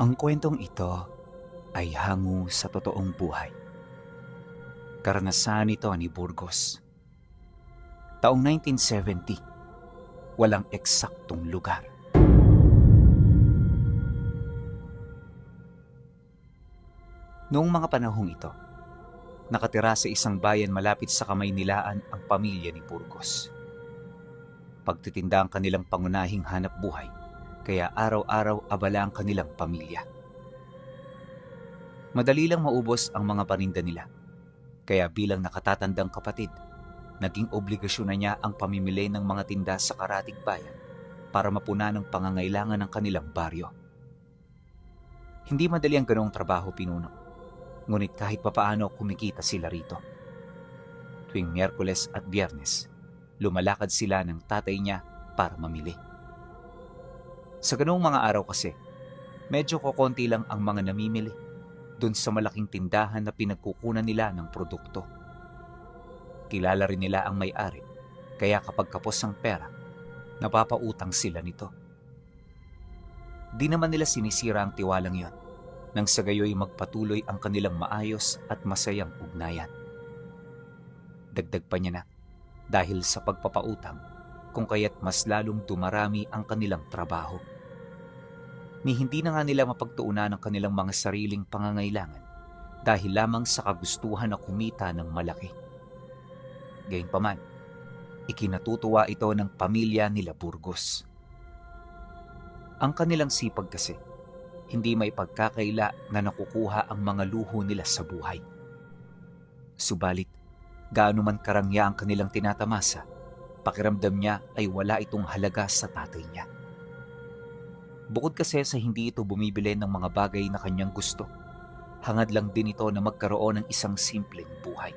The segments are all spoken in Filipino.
Ang kwentong ito ay hango sa totoong buhay. Karanasan ito ni Burgos. Taong 1970, walang eksaktong lugar. Noong mga panahong ito, nakatira sa isang bayan malapit sa Kamaynilaan ang pamilya ni Burgos. Pagtitinda ang kanilang pangunahing hanap buhay, kaya araw-araw abala ang kanilang pamilya. Madali lang maubos ang mga paninda nila, kaya bilang nakatatandang kapatid, naging obligasyon na niya ang pamimili ng mga tinda sa karatig bayan para mapunan ang pangangailangan ng kanilang baryo. Hindi madali ang ganoong trabaho, pinuno, ngunit kahit papaano kumikita sila rito. Tuwing Miyerkules at Biyernes, lumalakad sila ng tatay niya para mamili. Sa ganoong mga araw kasi, medyo kokonti lang ang mga namimili dun sa malaking tindahan na pinagkukunan nila ng produkto. Kilala rin nila ang may-ari, kaya kapag kapos ang pera, napapautang sila nito. Di naman nila sinisira ang tiwalang yon, nang sa gayoy magpatuloy ang kanilang maayos at masayang ugnayan. Dagdag pa niya na, dahil sa pagpapautang, kung kaya't mas lalong dumarami ang kanilang trabaho. Ni hindi na nga nila mapagtuunan ang kanilang mga sariling pangangailangan dahil lamang sa kagustuhan na kumita ng malaki. Gayunpaman, ikinatutuwa ito ng pamilya nila Burgos. Ang kanilang sipag kasi, hindi may pagkakaila na nakukuha ang mga luho nila sa buhay. Subalit, gaano man karangya ang kanilang tinatamasa, pakiramdam niya ay wala itong halaga sa tatay niya. Bukod kasi sa hindi ito bumibili ng mga bagay na kanyang gusto, hangad lang din ito na magkaroon ng isang simpleng buhay.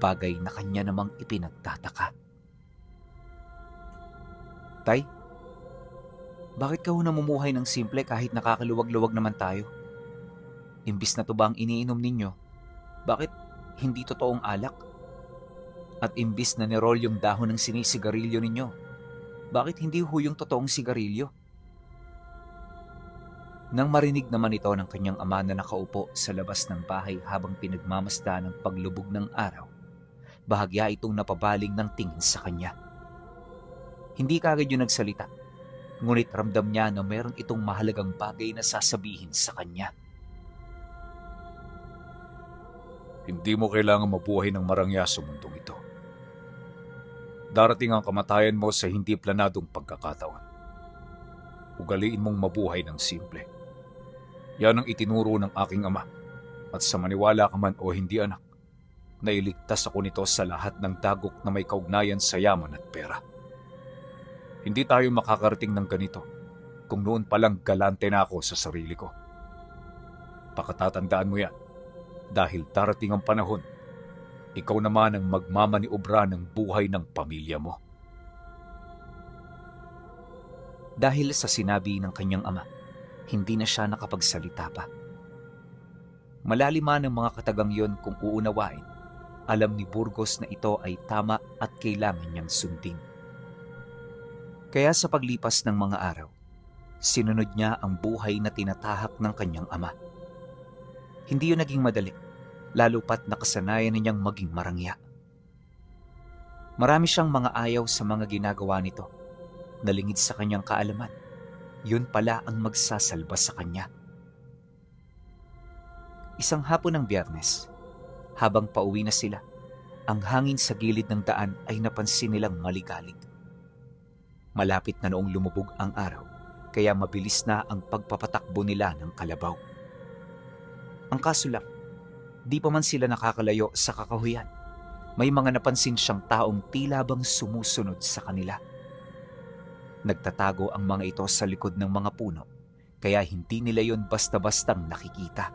Bagay na kanya namang ipinagtataka. Tay, bakit ka ho namumuhay ng simple kahit nakakaluwag-luwag naman tayo? Imbis na to ba ang iniinom ninyo, bakit hindi totoong alak? At imbis na nirol yung dahon ng sinisigarilyo ninyo, bakit hindi ho yung totoong sigarilyo? Nang marinig naman ito ng kanyang ama na nakaupo sa labas ng bahay habang pinagmamasdan ng paglubog ng araw, bahagya itong napabaling ng tingin sa kanya. Hindi kaagad yung nagsalita, ngunit ramdam niya na meron itong mahalagang bagay na sasabihin sa kanya. Hindi mo kailangan mabuhay ng marangya sa mundong ito. Darating ang kamatayan mo sa hindi planadong pagkakataon. Ugaliin mong mabuhay ng simple. Yan ang itinuro ng aking ama, at sa maniwala ka man o hindi anak, nailigtas ako nito sa lahat ng dagok na may kaugnayan sa yaman at pera. Hindi tayo makakarating ng ganito kung noon palang galante na ako sa sarili ko. Pakatatandaan mo yan, dahil darating ang panahon, ikaw naman ang magmamaniobra ng buhay ng pamilya mo. Dahil sa sinabi ng kanyang ama, hindi na siya nakapagsalita pa. Malalim man ang mga katagang yon kung uunawain, alam ni Burgos na ito ay tama at kailangan niyang sundin. Kaya sa paglipas ng mga araw, sinunod niya ang buhay na tinatahak ng kanyang ama. Hindi yun naging madali, lalo pat nakasanayan niyang maging marangya. Marami siyang mga ayaw sa mga ginagawa nito, nalingid sa kanyang kaalaman. Yun pala ang magsasalba sa kanya. Isang hapon ng Biyernes, habang pauwi na sila, ang hangin sa gilid ng daan ay napansin nilang maligalig. Malapit na noong lumubog ang araw, kaya mabilis na ang pagpapatakbo nila ng kalabaw. Ang kaso lang, di pa man sila nakakalayo sa kakahuyan, may mga napansin siyang taong tila bang sumusunod sa kanila. Nagtatago ang mga ito sa likod ng mga puno, kaya hindi nila yon basta-bastang nakikita.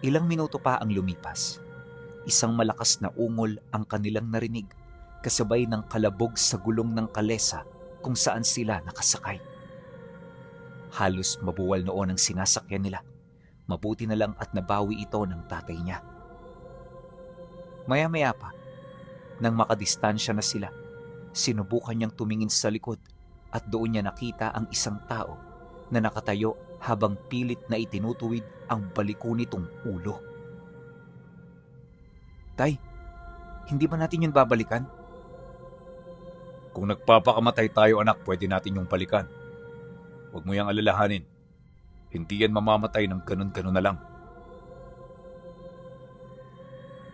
Ilang minuto pa ang lumipas, isang malakas na ungol ang kanilang narinig, kasabay ng kalabog sa gulong ng kalesa kung saan sila nakasakay. Halos mabuwal noon ang sinasakyan nila, mabuti na lang at nabawi ito ng tatay niya. Maya-maya pa, nang makadistansya na sila, sinubukan niyang tumingin sa likod at doon niya nakita ang isang tao na nakatayo habang pilit na itinutuwid ang baliko nitong ulo. Tay, hindi ba natin yun babalikan? Kung nagpapakamatay tayo anak, pwede natin yung balikan. Huwag mo yang alalahanin. Hindi yan mamamatay ng ganun-ganun na lang.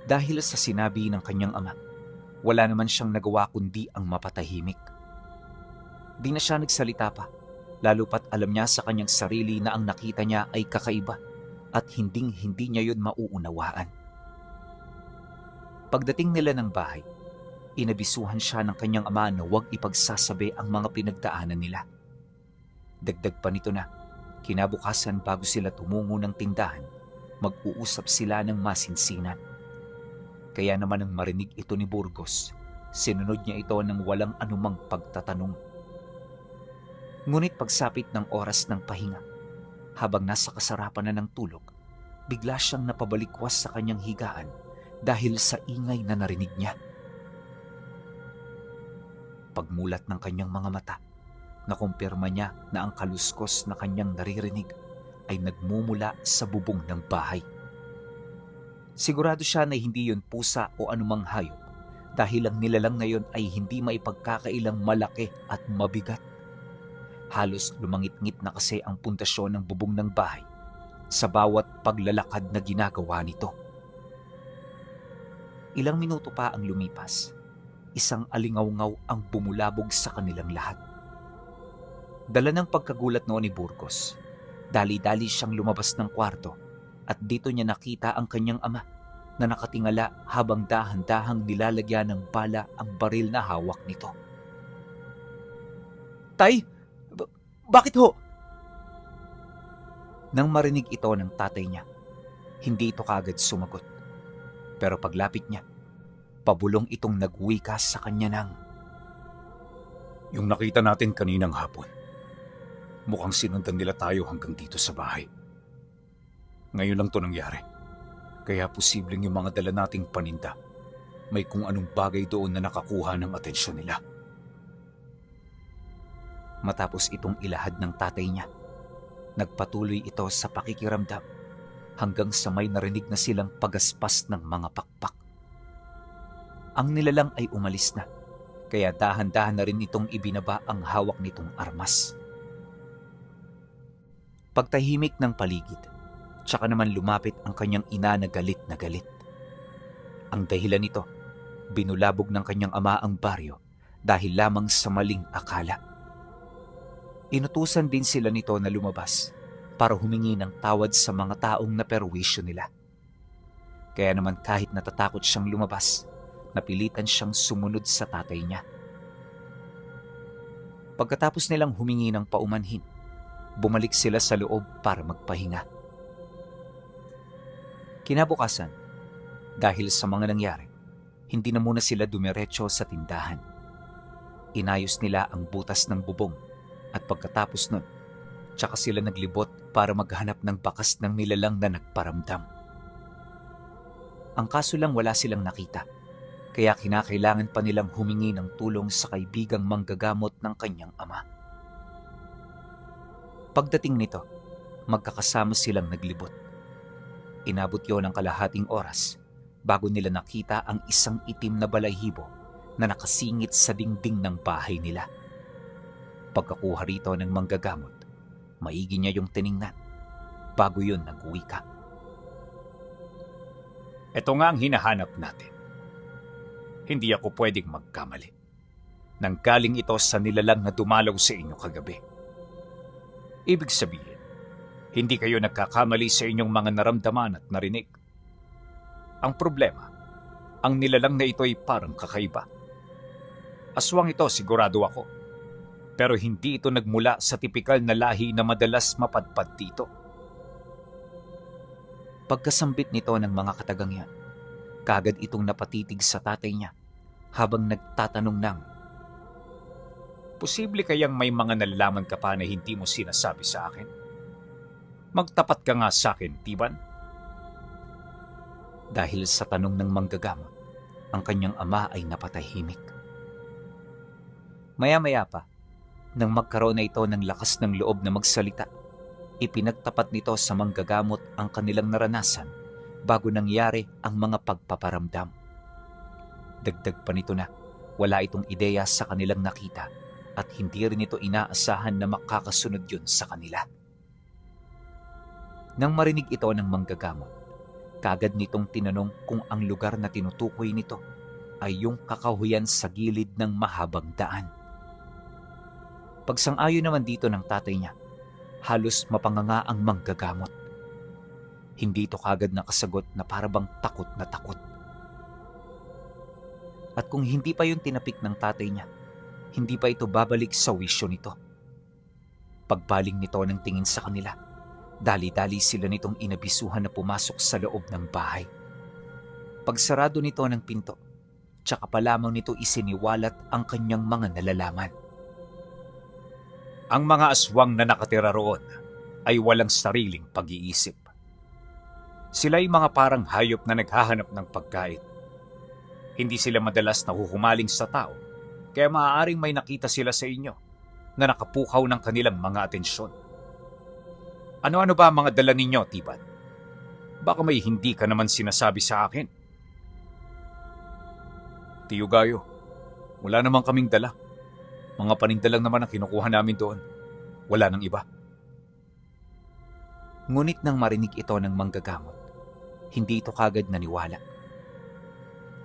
Dahil sa sinabi ng kanyang ama, wala naman siyang nagawa kundi ang mapatahimik. Di na siya nagsalita pa, lalo pat alam niya sa kanyang sarili na ang nakita niya ay kakaiba at hindi niya yun mauunawaan. Pagdating nila ng bahay, inabisuhan siya ng kanyang ama na huwag ipagsasabi ang mga pinagdaanan nila. Dagdag pa nito na, kinabukasan bago sila tumungo ng tindahan, mag-uusap sila ng masinsinan. Kaya naman nang marinig ito ni Burgos, sinunod niya ito ng walang anumang pagtatanong. Ngunit pagsapit ng oras ng pahinga, habang nasa kasarapan na ng tulog, bigla siyang napabalikwas sa kanyang higaan dahil sa ingay na narinig niya. Pagmulat ng kanyang mga mata, nakumpirma niya na ang kaluskos na kanyang naririnig ay nagmumula sa bubong ng bahay. Sigurado siya na hindi yun pusa o anumang hayop dahil ang nilalang na yun ay hindi maipagkakailang malaki at mabigat. Halos lumangit-ngit na kasi ang pundasyon ng bubong ng bahay sa bawat paglalakad na ginagawa nito. Ilang minuto pa ang lumipas, isang alingaw-ngaw ang bumulabog sa kanilang lahat. Dala ng pagkagulat noon ni Burgos, dali-dali siyang lumabas ng kwarto at dito niya nakita ang kanyang ama na nakatingala habang dahan-dahang nilalagyan ng bala ang baril na hawak nito. Tay, bakit ho? Nang marinig ito ng tatay niya, hindi ito kaagad sumagot. Pero paglapit niya, pabulong itong nagwikas sa kanya ng, Yung nakita natin kaninang hapon, mukhang sinundan nila tayo hanggang dito sa bahay. Ngayon lang to nangyari. Kaya posibleng yung mga dala nating paninda, may kung anong bagay doon na nakakuha ng atensyon nila. Matapos itong ilahad ng tatay niya, nagpatuloy ito sa pakikiramdam hanggang sa may narinig na silang pagaspas ng mga pakpak. Ang nilalang ay umalis na, kaya dahan-dahan na rin itong ibinaba ang hawak nitong armas. Pagtahimik ng paligid, tsaka naman lumapit ang kanyang ina na galit na galit. Ang dahilan nito, binulabog ng kanyang ama ang baryo dahil lamang sa maling akala. Inutusan din sila nito na lumabas para humingi ng tawad sa mga taong naperwisyo nila. Kaya naman kahit natatakot siyang lumabas, napilitan siyang sumunod sa tatay niya. Pagkatapos nilang humingi ng paumanhin, bumalik sila sa loob para magpahinga. Kinabukasan, dahil sa mga nangyari, hindi na muna sila dumiretso sa tindahan. Inayos nila ang butas ng bubong at pagkatapos nun, tsaka sila naglibot para maghanap ng bakas ng nilalang na nagparamdam. Ang kaso lang wala silang nakita, kaya kinakailangan pa nilang humingi ng tulong sa kaibigang manggagamot ng kanyang ama. Pagdating nito, magkakasama silang naglibot. Inabot yon ng kalahating oras bago nila nakita ang isang itim na balahibo na nakasingit sa dingding ng bahay nila. Pagkakuha rito ng manggagamot, maigi niya yung tiningnan bago yun nag-uwi ka. Ito nga ang hinahanap natin. Hindi ako pwedeng magkamali. Nanggaling ito sa nilalang na dumalaw sa inyo kagabi. Ibig sabihin, hindi kayo nagkakamali sa inyong mga naramdaman at narinig. Ang problema, ang nilalang na ito ay parang kakaiba. Aswang ito, sigurado ako. Pero hindi ito nagmula sa tipikal na lahi na madalas mapadpad dito. Pagkasambit nito ng mga katagang yan, kagad itong napatitig sa tatay niya habang nagtatanong ng, Posible kayang may mga nalalaman ka pa na hindi mo sinasabi sa akin? Magtapat ka nga sa akin, Tiban. Dahil sa tanong ng manggagamot, ang kanyang ama ay napatahimik. Maya-maya pa, Nang magkaroon na ito ng lakas ng loob na magsalita, ipinagtapat nito sa manggagamot ang kanilang naranasan bago nangyari ang mga pagpaparamdam. Dagdag pa nito na wala itong ideya sa kanilang nakita at hindi rin ito inaasahan na makakasunod yun sa kanila. Nang marinig ito ng manggagamot, kaagad nitong tinanong kung ang lugar na tinutukoy nito ay yung kakahuyan sa gilid ng mahabang daan. Pagsang-ayon naman dito ng tatay niya, halos mapanganga ang manggagamot. Hindi ito kaagad nakasagot na parabang takot na takot. At kung hindi pa yun tinapik ng tatay niya, hindi pa ito babalik sa wisyo nito. Pagbaling nito ng tingin sa kanila, dali-dali sila nitong inabisuhan na pumasok sa loob ng bahay. Pagsarado nito ng pinto, tsaka pa lamang nito isiniwalat ang kanyang mga nalalaman. Ang mga aswang na nakatira roon ay walang sariling pag-iisip. Sila'y mga parang hayop na naghahanap ng pagkain. Hindi sila madalas nahuhumaling sa tao, kaya maaaring may nakita sila sa inyo na nakapukaw ng kanilang mga atensyon. Ano-ano ba ang mga dala ninyo, Tiban? Baka may hindi ka naman sinasabi sa akin. Tiyo Gayo, wala naman kaming dala. Mga paninda lang naman ang kinukuha namin doon. Wala nang iba. Ngunit nang marinig ito ng manggagamot, hindi ito kagad naniwala.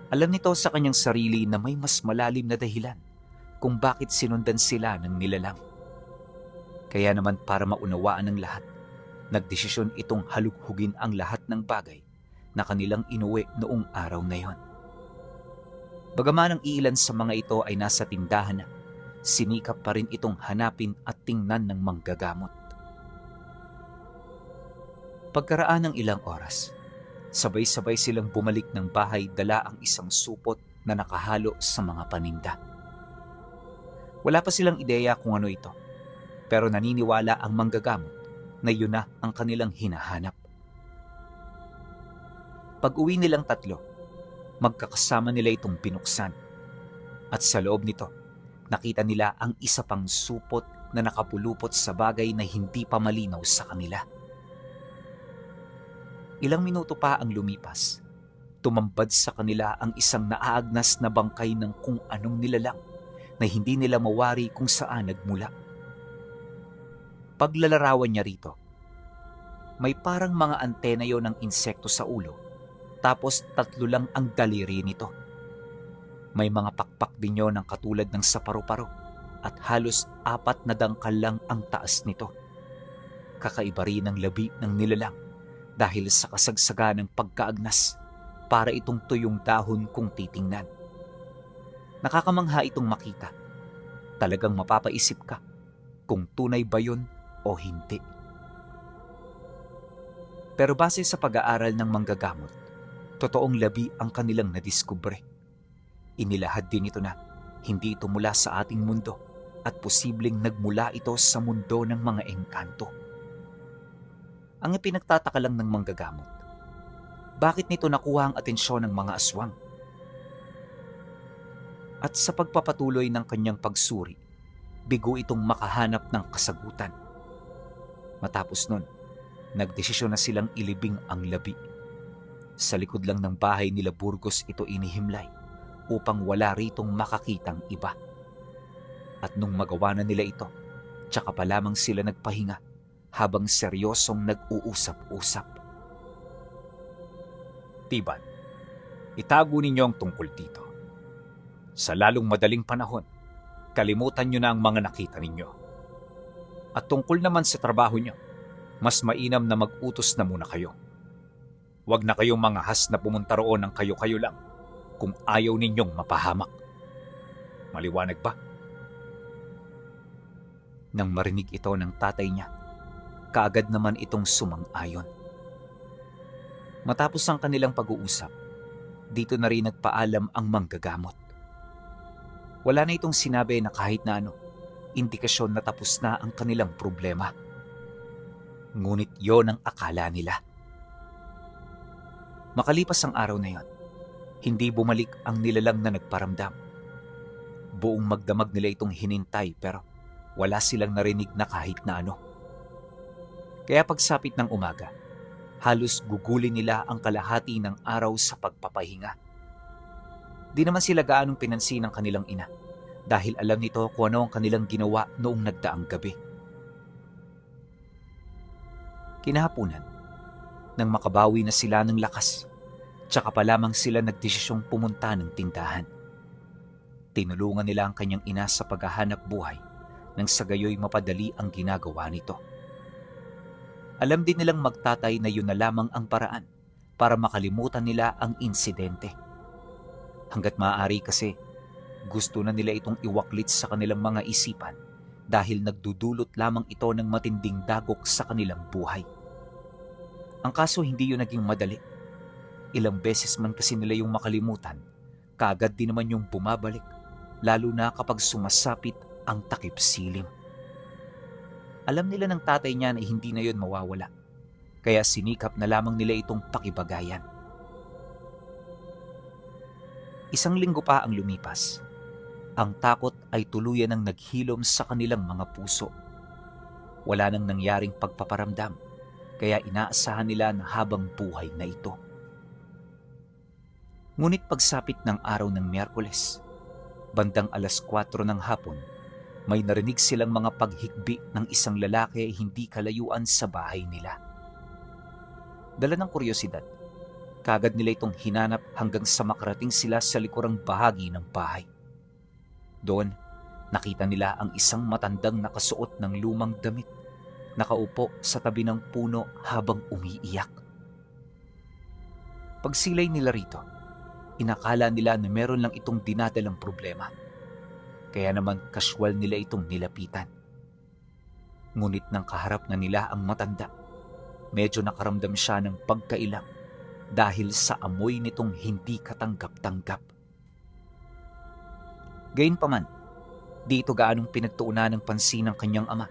Alam nito sa kanyang sarili na may mas malalim na dahilan kung bakit sinundan sila ng nilalang. Kaya naman para maunawaan ng lahat, nagdesisyon itong halughugin ang lahat ng bagay na kanilang inuwi noong araw na yon. Bagaman ang iilan sa mga ito ay nasa tindahan na, sinikap pa rin itong hanapin at tingnan ng manggagamot. Pagkaraan ng ilang oras, sabay-sabay silang bumalik ng bahay dala ang isang supot na nakahalo sa mga paninda. Wala pa silang ideya kung ano ito, pero naniniwala ang manggagamot na yun na ang kanilang hinahanap. Pag-uwi nilang tatlo, magkakasama nila itong binuksan. At sa loob nito, nakita nila ang isa pang supot na nakapulupot sa bagay na hindi pa malinaw sa kanila. Ilang minuto pa ang lumipas, tumambad sa kanila ang isang naaagnas na bangkay ng kung anong nilalang na hindi nila mawari kung saan nagmula. Paglalarawan niya rito, may parang mga antena yon ng insekto sa ulo, tapos 3 lang ang daliri nito. May mga pakpak din yon ng katulad ng sa paru-paro at halos 4 na dangkal lang ang taas nito. Kakaiba rin ang labi ng nilalang dahil sa kasagsagan ng pagkaagnas, para itong tuyong dahon kung titingnan. Nakakamangha itong makita. Talagang mapapaisip ka kung tunay ba yun o hindi. Pero base sa pag-aaral ng manggagamot, totoong labi ang kanilang nadiskubre. Inilahad din ito na hindi ito mula sa ating mundo at posibleng nagmula ito sa mundo ng mga engkanto. Ang ipinagtataka lang ng manggagamot, bakit nito nakuha ang atensyon ng mga aswang? At sa pagpapatuloy ng kanyang pagsuri, bigo itong makahanap ng kasagutan. Matapos nun, nagdesisyon na silang ilibing ang labi. Sa likod lang ng bahay nila Burgos ito inihimlay upang wala ritong makakitang iba. At nung magawa na nila ito, tsaka pa lamang sila nagpahinga habang seryosong nag-uusap-usap. Tiban, itago ninyo ang tungkol dito. Sa lalong madaling panahon, kalimutan nyo na ang mga nakita ninyo. At tungkol naman sa trabaho nyo, mas mainam na mag-utos na muna kayo. Huwag na kayong mga has na pumunta roon ng kayo-kayo lang kung ayaw ninyong mapahamak. Maliwanag ba? Nang marinig ito ng tatay niya, kaagad naman itong sumang-ayon. Matapos ang kanilang pag-uusap, dito na rin nagpaalam ang manggagamot. Wala na itong sinabi na kahit na ano, indikasyon na tapos na ang kanilang problema. Ngunit yon ang akala nila. Makalipas ang araw na yon, hindi bumalik ang nilalang na nagparamdam. Buong magdamag nila itong hinintay pero wala silang narinig na kahit na ano. Kaya pagsapit ng umaga, halos gugulin nila ang kalahati ng araw sa pagpapahinga. Di naman sila gaanong pinansin ng kanilang ina dahil alam nito kung ano ang kanilang ginawa noong nagdaang gabi. Kinahapunan, nang makabawi na sila ng lakas, tsaka pa lamang sila nagdesisyong pumunta ng tindahan. Tinulungan nila ang kanyang ina sa paghahanap buhay nang sa gayoy mapadali ang ginagawa nito. Alam din nilang magtatay na yun na lamang ang paraan para makalimutan nila ang insidente. Hanggat maaari kasi, gusto na nila itong iwaklit sa kanilang mga isipan dahil nagdudulot lamang ito ng matinding dagok sa kanilang buhay. Ang kaso hindi yun naging madali. Ilang beses man kasi nila yung makalimutan, kaagad din naman yung bumabalik, lalo na kapag sumasapit ang takip silim. Alam nila ng tatay niya na hindi na yun mawawala, kaya sinikap na lamang nila itong pakibagayan. Isang linggo pa ang lumipas. Ang takot ay tuluyan ng naghilom sa kanilang mga puso. Wala nang nangyaring pagpaparamdam, kaya inaasahan nila na habang buhay na ito. Ngunit pagsapit ng araw ng Miyerkules, bandang 4:00 ng hapon, may narinig silang mga paghikbi ng isang lalaki hindi kalayuan sa bahay nila. Dala ng kuryosidad, kaagad nila itong hinanap hanggang sa makarating sila sa likurang bahagi ng bahay. Doon, nakita nila ang isang matandang nakasuot ng lumang damit, nakaupo sa tabi ng puno habang umiiyak. Pagsilay nila rito, inakala nila na meron lang itong dinadalang problema. Kaya naman kaswal nila itong nilapitan. Ngunit nang kaharap na nila ang matanda, medyo nakaramdam siya ng pagkailang dahil sa amoy nitong hindi katanggap-tanggap. Gayunpaman, di ito gaanong pinagtuunan ng pansin ng kanyang ama,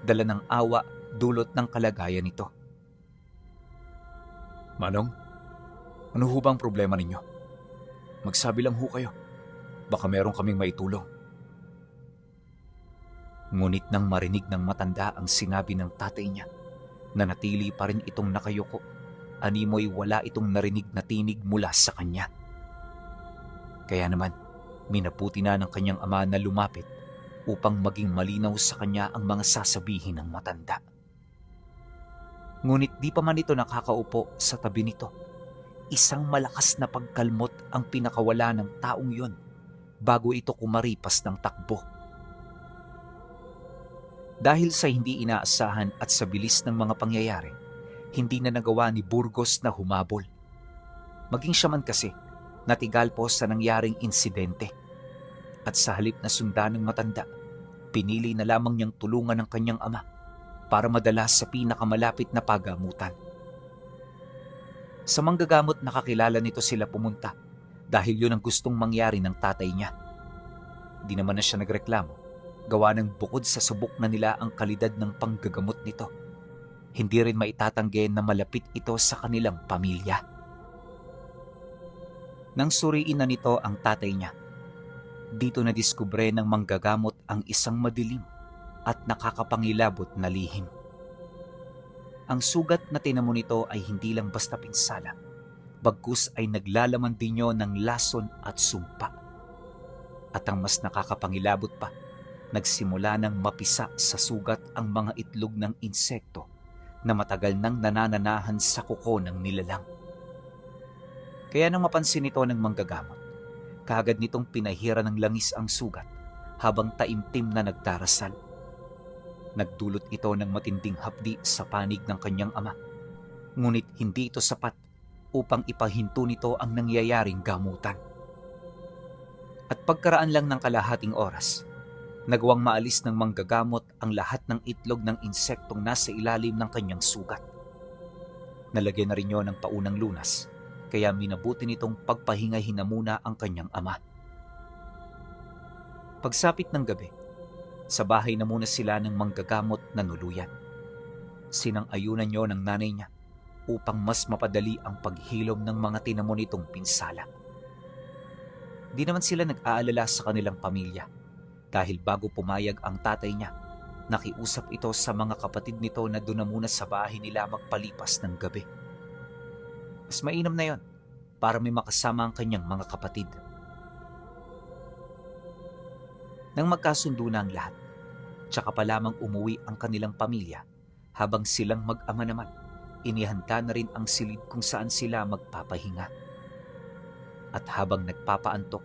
dala ng awa dulot ng kalagayan nito. Manong, ano ho bang problema ninyo? Magsabi lang ho kayo. Baka meron kaming maitulong. Ngunit nang marinig ng matanda ang sinabi ng tatay niya, nanatili pa rin itong nakayuko, animoy wala itong narinig na tinig mula sa kanya. Kaya naman, minabuti na ng kanyang ama na lumapit upang maging malinaw sa kanya ang mga sasabihin ng matanda. Ngunit di pa man ito nakakaupo sa tabi nito, isang malakas na pagkalmot ang pinakawala ng taong yon bago ito kumaripas ng takbo. Dahil sa hindi inaasahan at sa bilis ng mga pangyayari, hindi na nagawa ni Burgos na humabol. Maging siya man kasi, natigal po sa nangyaring insidente. At sa halip na sundan ng matanda, pinili na lamang niyang tulungan ng kanyang ama para madala sa pinakamalapit na pagamutan. Sa manggagamot nakakilala nito sila pumunta dahil yun ang gustong mangyari ng tatay niya. Di naman na siya nagreklamo, gawa ng bukod sa subok na nila ang kalidad ng panggagamot nito. Hindi rin maitatanggi na malapit ito sa kanilang pamilya. Nang suriin na nito ang tatay niya, dito na diskubre ng manggagamot ang isang madilim at nakakapangilabot na lihim. Ang sugat na tinamo nito ay hindi lang basta pinsala, bagkus ay naglalaman din yun ng lason at sumpa. At ang mas nakakapangilabot pa, nagsimula ng mapisa sa sugat ang mga itlog ng insekto na matagal nang nanananahan sa kuko ng nilalang. Kaya nang mapansin ito ng manggagamot, kaagad nitong pinahira ng langis ang sugat habang taimtim na nagdarasal. Nagdulot ito ng matinding hapdi sa panig ng kanyang ama, ngunit hindi ito sapat upang ipahinto nito ang nangyayaring gamutan. At pagkaraan lang ng kalahating oras, nagawang maalis ng manggagamot ang lahat ng itlog ng insektong nasa ilalim ng kanyang sugat. Nalagyan na rin yun ng paunang lunas, kaya minabuti nitong pagpahingahin na muna ang kanyang ama. Pagsapit ng gabi, sa bahay na muna sila ng manggagamot na nuluyan. Sinang-ayunan niyo ng nanay niya upang mas mapadali ang paghilom ng mga tinamo nitong pinsala. Di naman sila nag-aalala sa kanilang pamilya Dahil bago pumayag ang tatay niya, nakiusap ito sa mga kapatid nito na doon na muna sa bahay nila magpalipas ng gabi. Mas mainam na yon para may makasama ang kanyang mga kapatid. Nang magkasundo na ang lahat, tsaka pa lamang umuwi ang kanilang pamilya, habang silang mag-ama naman, inihanda na rin ang silid kung saan sila magpapahinga. At habang nagpapaantok,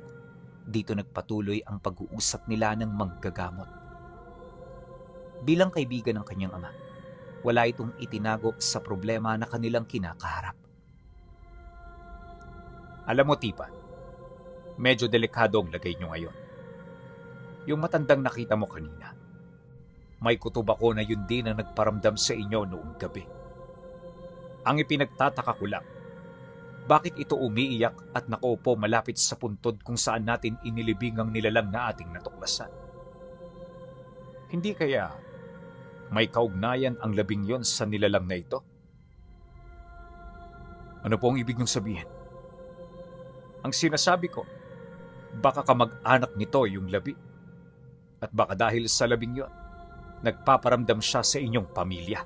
dito nagpatuloy ang pag-uusap nila ng manggagamot. Bilang kaibigan ng kanyang ama, wala itong itinago sa problema na kanilang kinakaharap. Alam mo, Tipa, medyo delikado ang lagay nyo ngayon. Yung matandang nakita mo kanina, may kutob ako na yun din ang nagparamdam sa inyo noong gabi. Ang ipinagtataka ko lang, bakit ito umiiyak at nakaupo malapit sa puntod kung saan natin inilibing ang nilalang na ating natuklasan? Hindi kaya may kaugnayan ang labing yon sa nilalang na ito? Ano po ang ibig niyong sabihin? Ang sinasabi ko, baka kamag-anak nito yung labi. At baka dahil sa labing yon, nagpaparamdam siya sa inyong pamilya.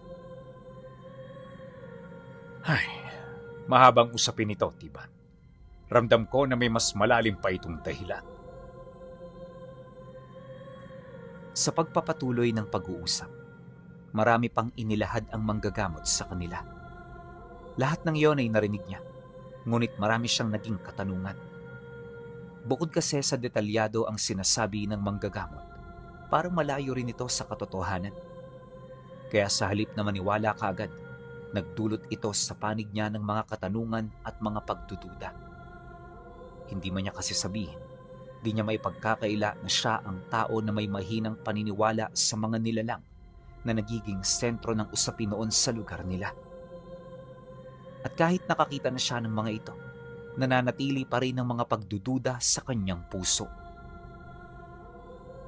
Ay, mahabang usapin ito, Tiban. Ramdam ko na may mas malalim pa itong dahilan. Sa pagpapatuloy ng pag-uusap, marami pang inilahad ang manggagamot sa kanila. Lahat ng iyon ay narinig niya, ngunit marami siyang naging katanungan. Bukod kasi sa detalyado ang sinasabi ng manggagamot, parang malayo rin ito sa katotohanan. Kaya sa halip na maniwala kaagad, nagdulot ito sa panig niya ng mga katanungan at mga pagdududa. Hindi man niya kasi sabihin, di niya may pagkakaila na siya ang tao na may mahinang paniniwala sa mga nilalang na nagiging sentro ng usapin noon sa lugar nila. At kahit nakakita na siya ng mga ito, nananatili pa rin ang mga pagdududa sa kanyang puso.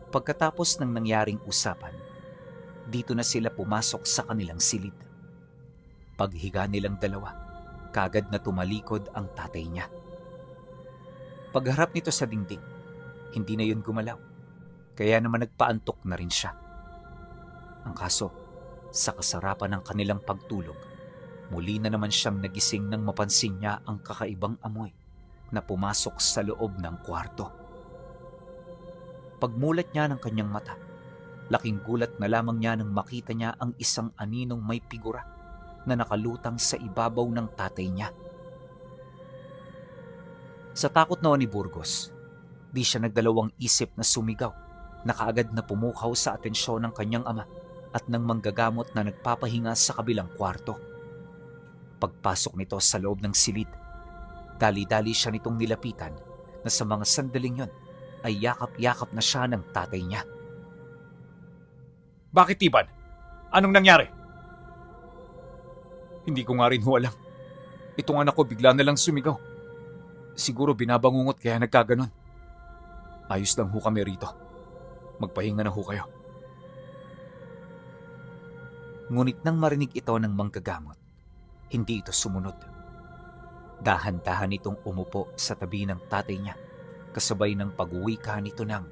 Pagkatapos ng nangyaring usapan, dito na sila pumasok sa kanilang silid. Paghiga nilang dalawa, kagad na tumalikod ang tatay niya. Pagharap nito sa dingding, hindi na yun gumalaw, kaya naman nagpaantok na rin siya. Ang kaso, sa kasarapan ng kanilang pagtulog, muli na naman siyang nagising nang mapansin niya ang kakaibang amoy na pumasok sa loob ng kwarto. Pagmulat niya ng kanyang mata, laking gulat na lamang niya nang makita niya ang isang aninong may figura na nakalutang sa ibabaw ng tatay niya. Sa takot noon ni Burgos, di siya nagdalawang isip na sumigaw na kaagad na pumukaw sa atensyon ng kanyang ama at ng manggagamot na nagpapahinga sa kabilang kwarto. Pagpasok nito sa loob ng silid, dali-dali siya nitong nilapitan na sa mga sandaling yon ay yakap-yakap na siya ng tatay niya. Bakit, Tiban? Anong nangyari? Hindi ko nga rin alam. Itong anak ko bigla na lang sumigaw. Siguro binabangungot kaya nagkaganon. Ayos lang ho kami rito. Magpahinga na ho kayo. Ngunit nang marinig ito ng manggagamot, hindi ito sumunod. Dahan-dahan itong umupo sa tabi ng tatay niya, kasabay ng pag-uwika nito ng,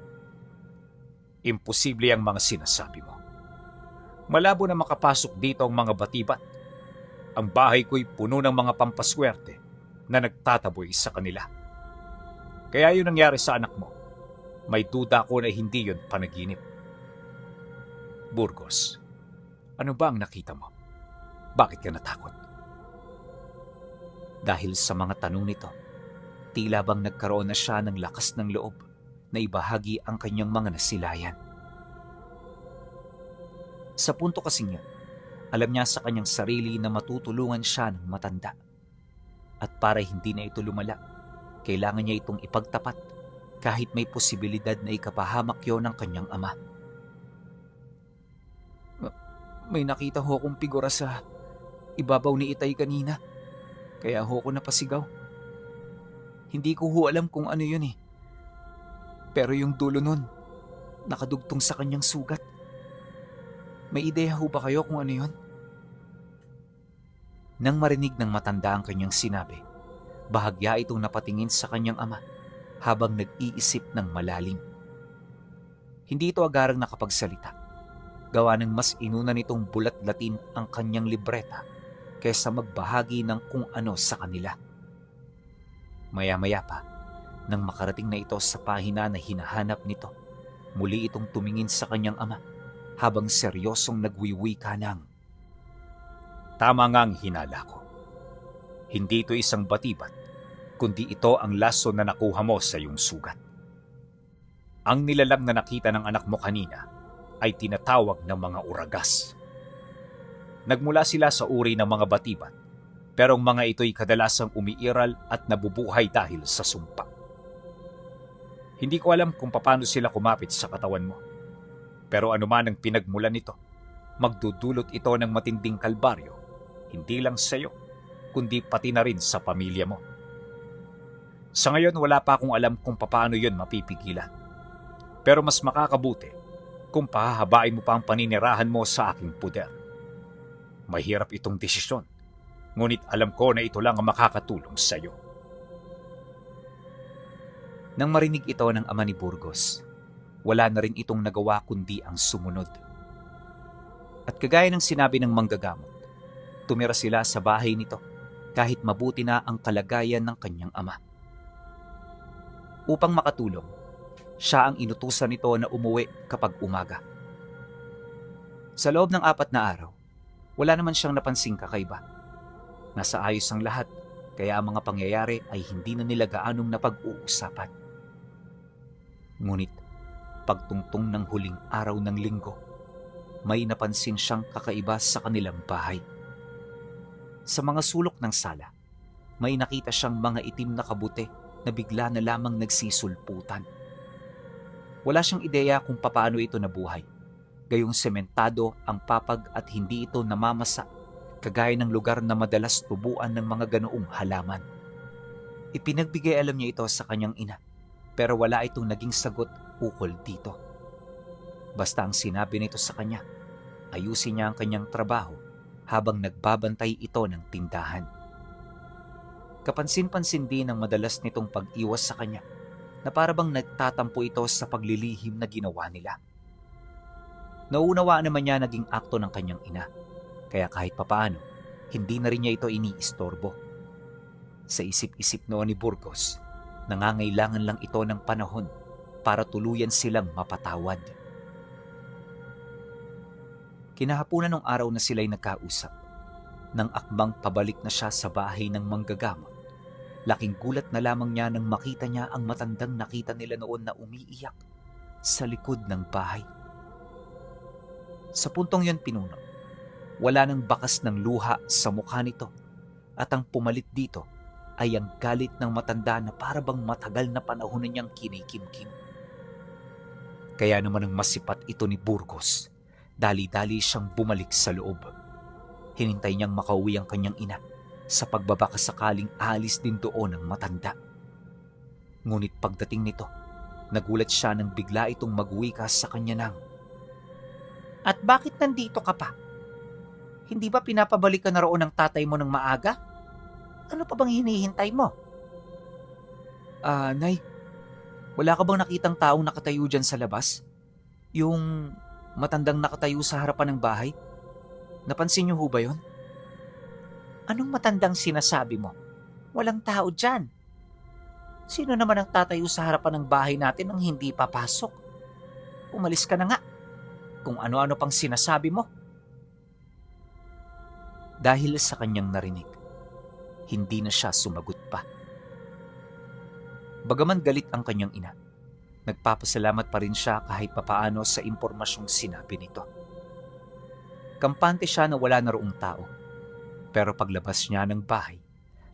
imposible ang mga sinasabi mo. Malabo na makapasok dito ang mga batibat. Ang bahay ko'y puno ng mga pampaswerte na nagtataboy sa kanila. Kaya yun nangyari sa anak mo. May duda ko na hindi yun panaginip. Burgos, ano ba ang nakita mo? Bakit ka natakot? Dahil sa mga tanong nito, tila bang nagkaroon na siya ng lakas ng loob na ibahagi ang kanyang mga nasilayan. Sa punto kasing yun, alam niya sa kanyang sarili na matutulungan siya ng matanda. At para hindi na ito lumala, kailangan niya itong ipagtapat kahit may posibilidad na ikapahamak yon ng kanyang ama. May nakita ho akong figura sa ibabaw ni Itay kanina, kaya ho ko napasigaw. Hindi ko ho alam kung ano yun eh. Pero yung dulo nun, nakadugtong sa kanyang sugat. May ideya ho ba kayo kung ano yun? Nang marinig ng matanda ang kanyang sinabi, bahagya itong napatingin sa kanyang ama habang nag-iisip ng malalim. Hindi ito agarang nakapagsalita. Gawa ng mas inuna nitong bulat-latin ang kanyang libreta kaysa magbahagi ng kung ano sa kanila. Maya-maya pa, nang makarating na ito sa pahina na hinahanap nito, muli itong tumingin sa kanyang ama habang seryosong nagwiwika ng, Tama nga ang hinala ko. Hindi ito isang batibat, kundi ito ang laso na nakuha mo sa iyong sugat. Ang nilalang na nakita ng anak mo kanina ay tinatawag ng mga uragas. Nagmula sila sa uri ng mga batibat, pero ang mga ito'y kadalasang umiiral at nabubuhay dahil sa sumpa. Hindi ko alam kung paano sila kumapit sa katawan mo, pero anuman ang pinagmulan nito, magdudulot ito ng matinding kalbaryo, hindi lang sa iyo, kundi pati na rin sa pamilya mo. Sa ngayon wala pa akong alam kung paano yun mapipigilan. Pero mas makakabuti kung pahahabain mo pa ang paninirahan mo sa aking puder. Mahirap itong desisyon, ngunit alam ko na ito lang ang makakatulong sa iyo. Nang marinig ito ng ama ni Burgos, wala na rin itong nagawa kundi ang sumunod. At kagaya ng sinabi ng manggagamot, tumira sila sa bahay nito kahit mabuti na ang kalagayan ng kanyang ama. Upang makatulong, siya ang inutusan nito na umuwi kapag umaga. Sa loob ng 4 na araw, wala naman siyang napansing kakaiba. Nasa ayos ang lahat, kaya ang mga pangyayari ay hindi na nila gaanong napag-uusapan. Ngunit, pagtungtong ng huling araw ng linggo, may napansin siyang kakaiba sa kanilang bahay. Sa mga sulok ng sala, may nakita siyang mga itim na kabute na bigla na lamang nagsisulputan. Wala siyang ideya kung papaano ito nabuhay. Gayong sementado ang papag at hindi ito namamasa, kagaya ng lugar na madalas tubuan ng mga ganoong halaman. Ipinagbigay alam niya ito sa kanyang ina, pero wala itong naging sagot ukol dito. Basta ang sinabi nito sa kanya, ayusin niya ang kanyang trabaho habang nagbabantay ito ng tindahan. Kapansin-pansin din ang madalas nitong pag-iwas sa kanya na parabang nagtatampo ito sa paglilihim na ginawa nila. Nauunawaan naman niya naging akto ng kanyang ina, kaya kahit papaano, hindi na rin niya ito iniistorbo. Sa isip-isip noon ni Burgos, nangangailangan lang ito ng panahon para tuluyan silang mapatawad. Kinahapunan ng araw na sila'y nagkausap, nang akmang pabalik na siya sa bahay ng manggagamot. Laking gulat na lamang niya nang makita niya ang matandang nakita nila noon na umiiyak sa likod ng bahay. Sa puntong yon pinuno, wala nang bakas ng luha sa mukha nito at ang pumalit dito ay ang galit ng matanda na parabang matagal na panahon na niyang kinikimkim. Kaya naman ang masipat ito ni Burgos, dali-dali siyang bumalik sa loob. Hinintay niyang makauwi ang kanyang ina sa pagbabaka sakaling aalis din doon ang matanda. Ngunit pagdating nito, nagulat siya nang bigla itong magwika sa kanya ng, "At bakit nandito ka pa? Hindi ba pinapabalik ka na roon ng tatay mo ng maaga? Ano pa bang hinihintay mo?" Nay, wala ka bang nakitang taong nakatayo dyan sa labas? Yung matandang nakatayo sa harapan ng bahay? Napansin niyo ho ba yun? Anong matandang sinasabi mo? Walang tao dyan. Sino naman ang tatayo sa harapan ng bahay natin nang hindi papasok? Umalis ka na nga. Kung ano-ano pang sinasabi mo. Dahil sa kanyang narinig, hindi na siya sumagot pa. Bagaman galit ang kanyang ina, nagpapasalamat pa rin siya kahit papaano sa impormasyong sinabi nito. Kampante siya na wala na roong tao. Pero paglabas niya ng bahay,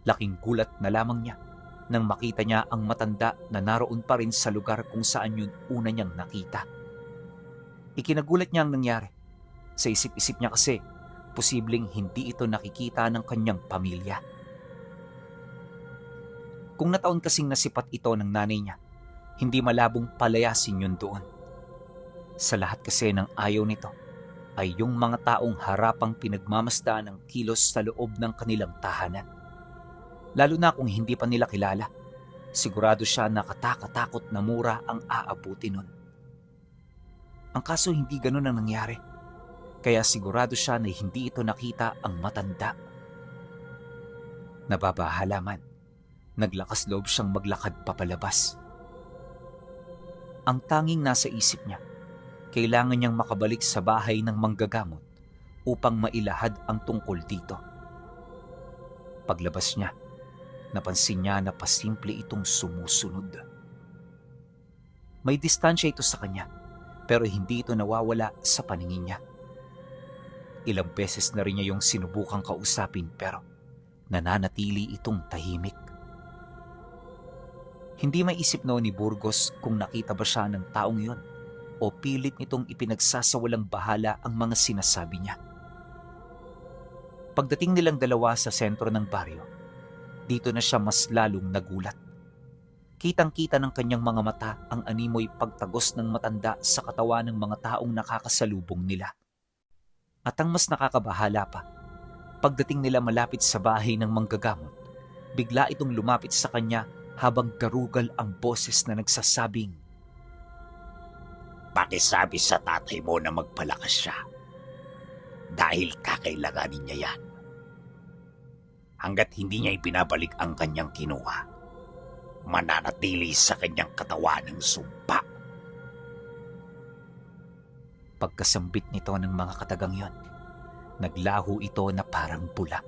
laking gulat na lamang niya nang makita niya ang matanda na naroon pa rin sa lugar kung saan yun una niyang nakita. Ikinagulat niya ang nangyari. Sa isip-isip niya kasi, posibleng hindi ito nakikita ng kanyang pamilya. Kung nataon kasing nasipat ito ng nanay niya, hindi malabong palayasin yun doon. Sa lahat kasi ng ayaw nito, ay yung mga taong harapang pinagmamasdaan ng kilos sa loob ng kanilang tahanan. Lalo na kung hindi pa nila kilala, sigurado siya na katakatakot na mura ang aabuti nun. Ang kaso hindi ganun ang nangyari. Kaya sigurado siya na hindi ito nakita ang matanda. Nababahala man, naglakas loob siyang maglakad papalabas. Ang tanging nasa isip niya, kailangan niyang makabalik sa bahay ng manggagamot upang mailahad ang tungkol dito. Paglabas niya, napansin niya na pasimple itong sumusunod. May distansya ito sa kanya, pero hindi ito nawawala sa paningin niya. Ilang beses na rin niya yung sinubukang kausapin pero nananatili itong tahimik. Hindi maisip noon ni Burgos kung nakita ba siya ng taong yon o pilit nitong ipinagsasawalang bahala ang mga sinasabi niya. Pagdating nilang dalawa sa sentro ng baryo, dito na siya mas lalong nagulat. Kitang-kita ng kanyang mga mata ang animoy pagtagos ng matanda sa katawan ng mga taong nakakasalubong nila. At ang mas nakakabahala pa, pagdating nila malapit sa bahay ng manggagamot, bigla itong lumapit sa kanya habang garugal ang boses na nagsasabing, Pakisabi sa tatay mo na magpalakas siya. Dahil kakailanganin niya yan. Hanggat hindi niya ibinabalik ang kanyang kinuha, mananatili sa kanyang katawan ng sumpa. Pagkasambit nito ng mga katagang yon, naglaho ito na parang bula.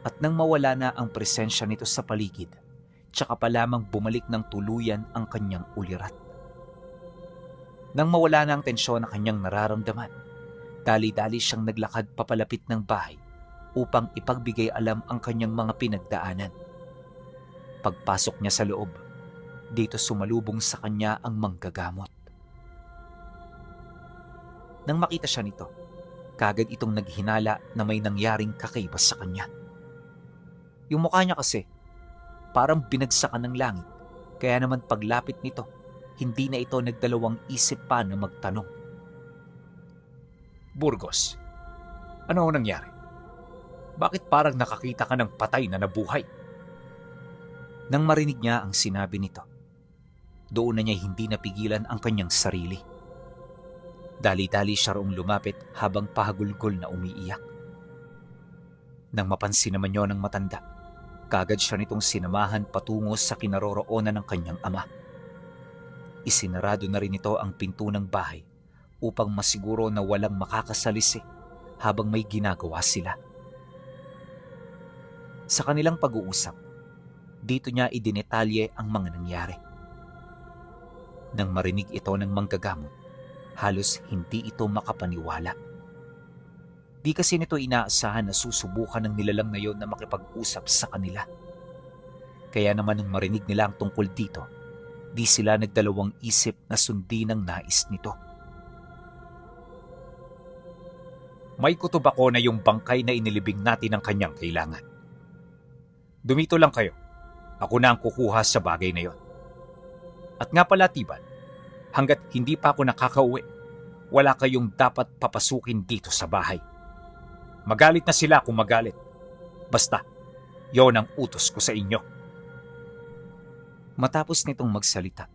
At nang mawala na ang presensya nito sa paligid, tsaka pa lamang bumalik ng tuluyan ang kanyang ulirat. Nang mawala na ang tensyon na kanyang nararamdaman, dali-dali siyang naglakad papalapit ng bahay upang ipagbigay alam ang kanyang mga pinagdaanan. Pagpasok niya sa loob, dito sumalubong sa kanya ang manggagamot. Nang makita siya nito, kagad itong naghinala na may nangyaring kakaiba sa kanya. Yung mukha niya kasi, parang binagsakan ng langit, kaya naman paglapit nito, hindi na ito nagdalawang isip pa na magtanong. Burgos, ano ang nangyari? Bakit parang nakakita ka ng patay na nabuhay? Nang marinig niya ang sinabi nito, doon na niya hindi napigilan ang kanyang sarili. Dali-dali siya roong lumapit habang pahagulgol na umiiyak. Nang mapansin naman niyo ng matanda, kagad siya nitong sinamahan patungo sa kinaroroonan ng kanyang ama. Isinarado na rin ito ang pinto ng bahay upang masiguro na walang makakasalisi habang may ginagawa sila. Sa kanilang pag-uusap, dito niya idinetalye ang mga nangyari. Nang marinig ito ng manggagamot, halos hindi ito makapaniwala. Di kasi nito inaasahan na susubukan ng nilalang na yon na makipag-usap sa kanila. Kaya naman nang marinig nila ang tungkol dito, di sila nagdalawang isip na sundin ang nais nito. May kutob ako na yung bangkay na inilibing natin ang kanyang kailangan. Dumito lang kayo. Ako na ang kukuha sa bagay na yon. At nga pala, Tiban, hanggat hindi pa ako nakakauwi, wala kayong dapat papasukin dito sa bahay. Magalit na sila kung magalit. Basta, yon ang utos ko sa inyo. Matapos nitong magsalita,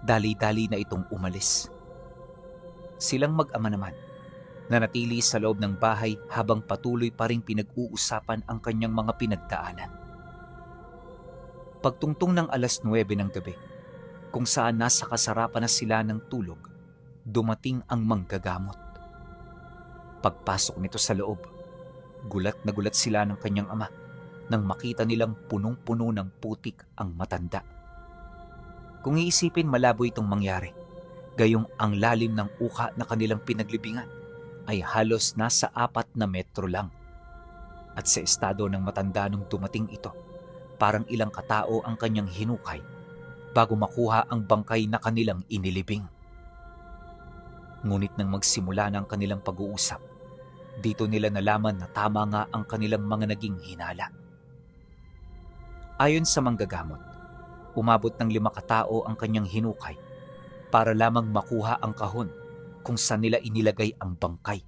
dali-dali na itong umalis. Silang mag-ama naman, nanatili sa loob ng bahay habang patuloy pa ring pinag-uusapan ang kanyang mga pinagdaanan. Pagtungtong ng 9:00 ng gabi, kung saan nasa kasarapan na sila ng tulog, dumating ang manggagamot. Pagpasok nito sa loob, gulat na gulat sila ng kanyang ama nang makita nilang punong-puno ng putik ang matanda. Kung iisipin, malabo itong mangyari, gayong ang lalim ng uka na kanilang pinaglibingan ay halos nasa 4 na metro lang. At sa estado ng matanda nung dumating ito, parang ilang katao ang kanyang hinukay bago makuha ang bangkay na kanilang inilibing. Ngunit nang magsimula na ang kanilang pag-uusap, dito nila nalaman na tama nga ang kanilang mga naging hinala. Ayon sa manggagamot, umabot ng 5 katao ang kanyang hinukay para lamang makuha ang kahon kung saan nila inilagay ang bangkay.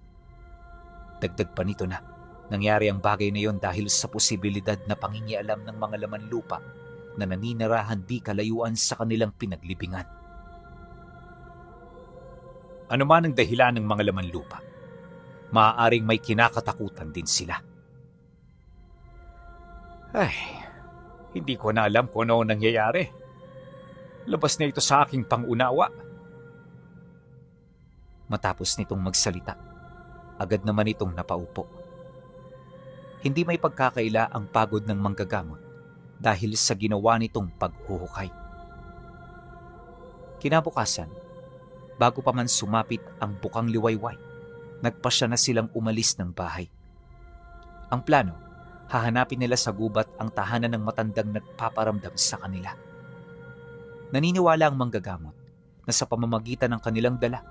Dagdag pa nito na, nangyari ang bagay na yon dahil sa posibilidad na pangingialam ng mga laman lupa na naninirahan di kalayuan sa kanilang pinaglibingan. Ano man ang dahilan ng mga laman lupa, maaaring may kinakatakutan din sila. Ay, hindi ko na alam kung ano ang nangyayari. Labas na ito sa aking pangunawa. Matapos nitong magsalita, agad naman itong napaupo. Hindi may pagkakaila ang pagod ng manggagamot dahil sa ginawa nitong paghuhukay. Kinabukasan, bago pa man sumapit ang bukang liwayway, nagpasya na silang umalis ng bahay. Ang plano, hahanapin nila sa gubat ang tahanan ng matandang nagpaparamdam sa kanila. Naniniwala ang manggagamot na sa pamamagitan ng kanilang dala,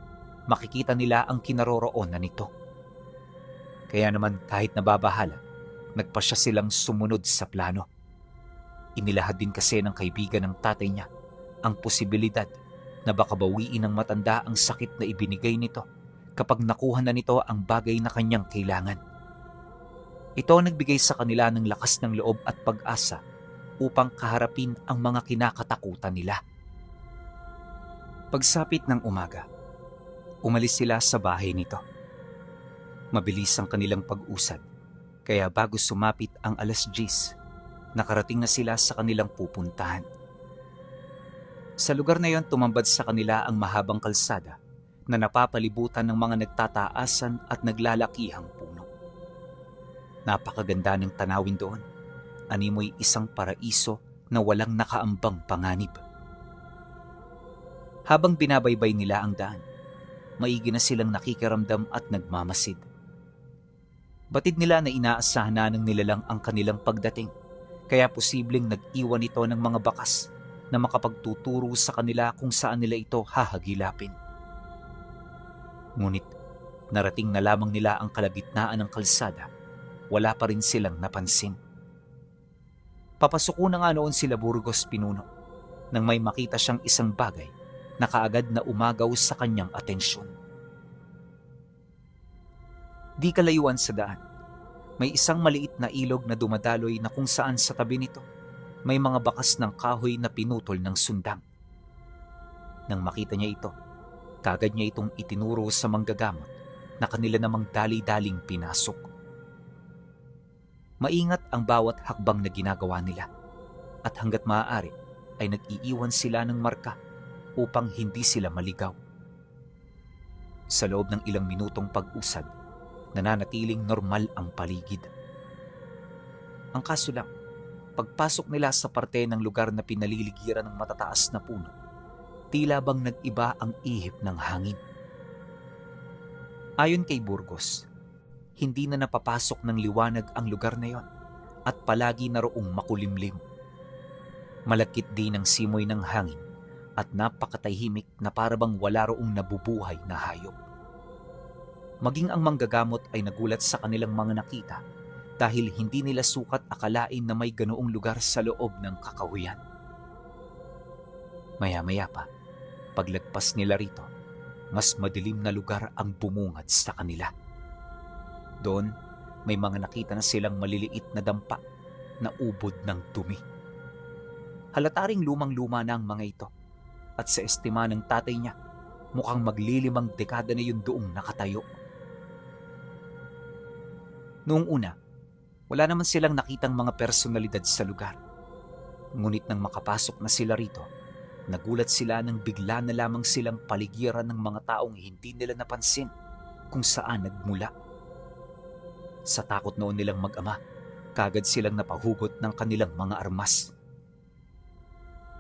makikita nila ang kinaroroonan nito. Kaya naman kahit nababahala, nagpasya silang sumunod sa plano. Inilahad din kasi ng kaibigan ng tatay niya ang posibilidad na baka bawiin ng matanda ang sakit na ibinigay nito kapag nakuha na nito ang bagay na kanyang kailangan. Ito ang nagbigay sa kanila ng lakas ng loob at pag-asa upang kaharapin ang mga kinakatakutan nila. Pagsapit ng umaga, umalis sila sa bahay nito. Mabilis ang kanilang pag-usad, kaya bago sumapit ang 10:00, nakarating na sila sa kanilang pupuntahan. Sa lugar na yon, tumambad sa kanila ang mahabang kalsada na napapalibutan ng mga nagtataasan at naglalakihang puno. Napakaganda ng tanawin doon. Animoy isang paraiso na walang nakaambang panganib. Habang binabaybay nila ang daan, maigi na silang nakikiramdam at nagmamasid. Batid nila na inaasahan na ng nilalang ang kanilang pagdating, kaya posibleng nag-iwan ito ng mga bakas na makapagtuturo sa kanila kung saan nila ito hahagilapin. Ngunit narating na lamang nila ang kalagitnaan ng kalsada, wala pa rin silang napansin. Papasuko na nga noon sila Burgos Pinuno nang may makita siyang isang bagay na kaagad na umagaw sa kanyang atensyon. Di kalayuan sa daan, may isang maliit na ilog na dumadaloy na kung saan sa tabi nito may mga bakas ng kahoy na pinutol ng sundang. Nang makita niya ito, kaagad niya itong itinuro sa manggagamot na kanila namang dali-daling pinasok. Maingat ang bawat hakbang na ginagawa nila at hanggat maaari ay nag-iiwan sila ng marka upang hindi sila maligaw. Sa loob ng ilang minutong pag-usad, nananatiling normal ang paligid. Ang kaso lang, pagpasok nila sa parte ng lugar na pinaliligiran ng matataas na puno, tila bang nag-iba ang ihip ng hangin. Ayon kay Burgos, hindi na napapasok ng liwanag ang lugar na yon at palagi na roong makulimlim. Malakit din ang simoy ng hangin at napakatahimik na parabang wala roong nabubuhay na hayop. Maging ang manggagamot ay nagulat sa kanilang mga nakita dahil hindi nila sukat akalain na may ganoong lugar sa loob ng kakahuyan. Maya-maya pa, paglagpas nila rito, mas madilim na lugar ang bumungad sa kanila. Doon, may mga nakita na silang maliliit na dampa na ubod ng dumi. Halata ring lumang-luma na ang mga ito at sa estima ng tatay niya, mukhang maglilimang dekada na yun doong nakatayo. Noong una, wala naman silang nakitang mga personalidad sa lugar. Ngunit nang makapasok na sila rito, nagulat sila nang bigla na lamang silang paligiran ng mga taong hindi nila napansin kung saan nagmula. Sa takot noon nilang mag-ama, kagad silang napahugot ng kanilang mga armas.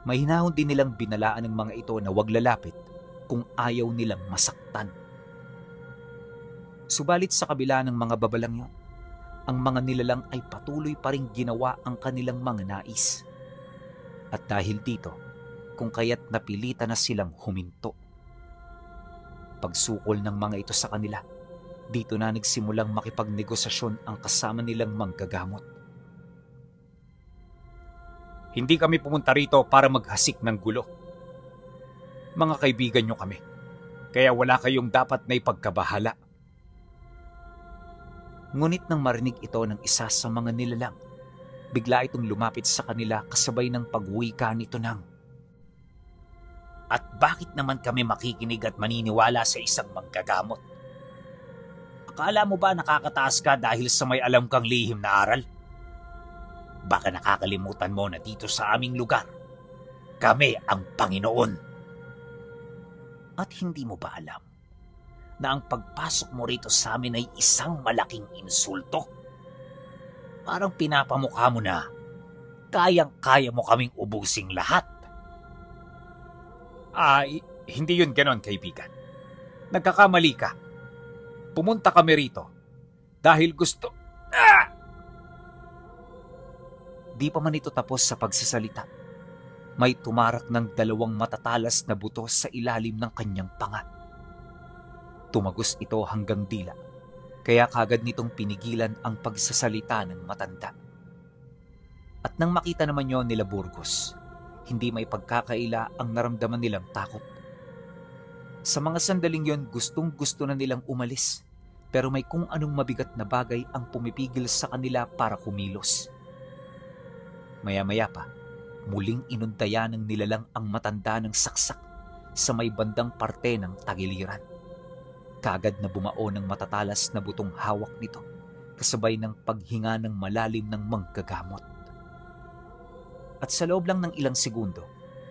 Mahinahon din nilang binalaan ng mga ito na huwag lalapit kung ayaw nilang masaktan. Subalit sa kabila ng mga babalang yon, ang mga nilalang ay patuloy pa ring ginawa ang kanilang mga nais. At dahil dito, kung kaya't napilitan na silang huminto. Pagsukol ng mga ito sa kanila, dito na nagsimulang makipagnegosasyon ang kasama nilang manggagamot. Hindi kami pumunta rito para maghasik ng gulo. Mga kaibigan nyo kami, kaya wala kayong dapat na ipagkabahala. Ngunit nang marinig ito ng isa sa mga nilalang, bigla itong lumapit sa kanila kasabay ng pagwika nito ng, At bakit naman kami makikinig at maniniwala sa isang manggagamot? Akala mo ba nakakataas ka dahil sa may alam kang lihim na aral? Baka nakakalimutan mo na dito sa aming lugar, kami ang Panginoon. At hindi mo ba alam na ang pagpasok mo rito sa amin ay isang malaking insulto? Parang pinapamukha mo na kayang-kaya mo kaming ubusing lahat. Hindi yun ganon, kaibigan. Nagkakamali ka. Pumunta kami rito dahil gusto... Di pa man ito tapos sa pagsasalita. May tumarak ng 2 matatalas na buto sa ilalim ng kanyang panga. Tumagos ito hanggang dila, kaya kagad nitong pinigilan ang pagsasalita ng matanda. At nang makita naman yon nila Burgos, hindi may pagkakaila ang naramdaman nilang takot. Sa mga sandaling yon, gustong-gusto na nilang umalis, pero may kung anong mabigat na bagay ang pumipigil sa kanila para kumilos. Maya-maya pa, muling inundayan ng nilalang ang matanda ng saksak sa may bandang parte ng tagiliran. Kaagad na bumao ng matatalas na butong hawak nito, kasabay ng paghinga ng malalim ng manggagamot. At sa loob lang ng ilang segundo,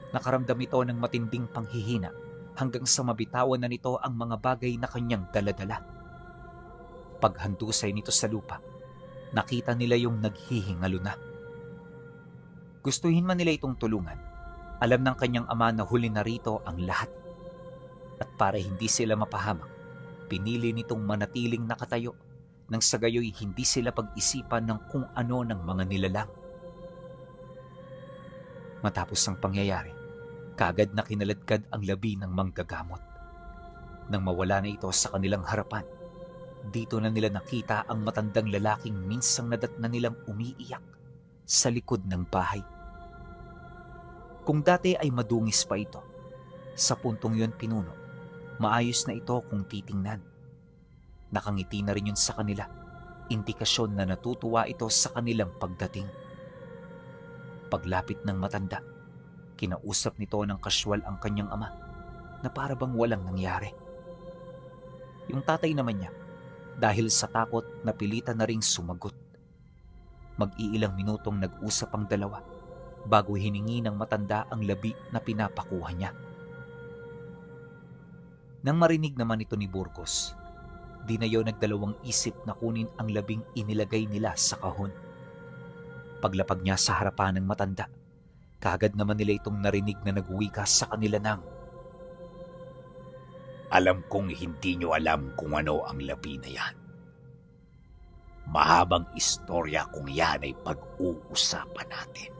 nakaramdam ito ng matinding panghihina hanggang sa mabitawan na nito ang mga bagay na kanyang daladala. Paghandusay nito sa lupa, nakita nila yung naghihingalo na. Gustuhin man nila itong tulungan, alam ng kanyang ama na huli na rito ang lahat. At para hindi sila mapahamak, pinili nitong manatiling nakatayo nang sa gayoy hindi sila pag-isipan ng kung ano ng mga nilalang. Matapos ang pangyayari, kaagad na kinaladkad ang labi ng manggagamot. Nang mawala na ito sa kanilang harapan, dito na nila nakita ang matandang lalaking minsang nadatna nilang umiiyak sa likod ng bahay. Kung dati ay madungis pa ito, sa puntong yon pinuno, maayos na ito kung titingnan. Nakangiti na rin yun sa kanila, indikasyon na natutuwa ito sa kanilang pagdating. Paglapit ng matanda, kinausap nito ng kasywal ang kanyang ama na para bang walang nangyari. Yung tatay naman niya, dahil sa takot, napilitan na ring sumagot. Mag-iilang minutong nag-usap ang dalawa bago hiningi ng matanda ang labi na pinapakuha niya. Nang marinig naman ito ni Burgos, di na yun nagdalawang isip na kunin ang labing inilagay nila sa kahon. Paglapag niya sa harapan ng matanda, kaagad naman nila itong narinig na nagwika sa kanila ng, Alam kong hindi nyo alam kung ano ang labi na yan. Mahabang istorya kung yan ay pag-uusapan natin.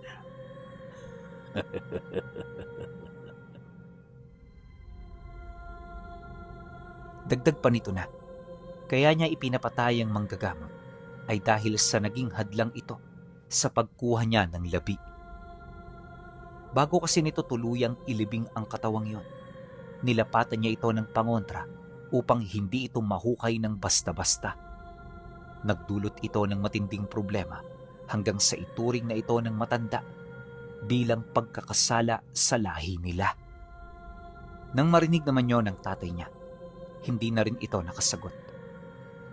Dagdag pa nito na, kaya niya ipinapatay ang manggagamot ay dahil sa naging hadlang ito sa pagkuha niya ng labi. Bago kasi nito tuluyang ilibing ang katawang yon, nilapatan niya ito ng pangontra upang hindi ito mahukay ng basta-basta. Nagdulot ito ng matinding problema hanggang sa ituring na ito ng matanda bilang pagkakasala sa lahi nila. Nang marinig naman yon ng tatay niya, hindi na rin ito nakasagot.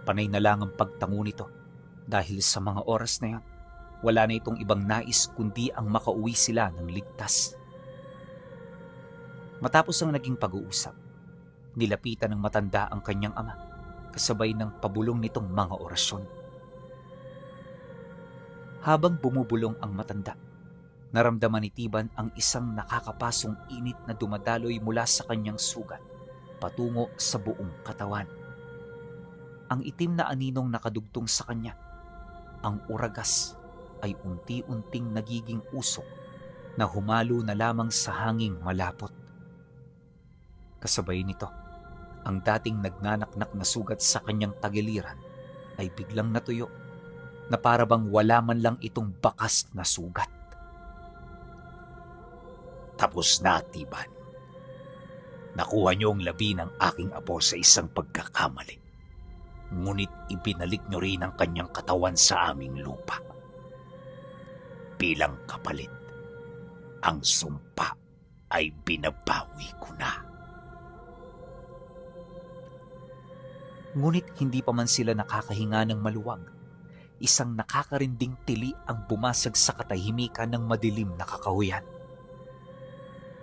Panay na lang ang pagtango nito dahil sa mga oras na yon, wala na itong ibang nais kundi ang makauwi sila ng ligtas. Matapos ang naging pag-uusap, nilapitan ng matanda ang kanyang ama kasabay ng pabulong nitong mga orasyon. Habang bumubulong ang matanda, naramdaman ni Tiban ang isang nakakapasong init na dumadaloy mula sa kanyang sugat patungo sa buong katawan. Ang itim na aninong nakadugtong sa kanya, ang uragas, ay unti-unting nagiging usok na humalo na lamang sa hanging malapot. Kasabay nito, ang dating nagnanaknak na sugat sa kanyang tagiliran ay biglang natuyo na para bang wala man lang itong bakas na sugat. Tapos na, Tiban. Nakuha niyo ang labi ng aking apo sa isang pagkakamali. Ngunit ibinalik niyo rin ang kanyang katawan sa aming lupa. Bilang kapalit, ang sumpa ay binabawi ko na. Ngunit hindi pa man sila nakakahinga ng maluwag. Isang nakakarinding tili ang bumasag sa katahimikan ng madilim na kakahuyan.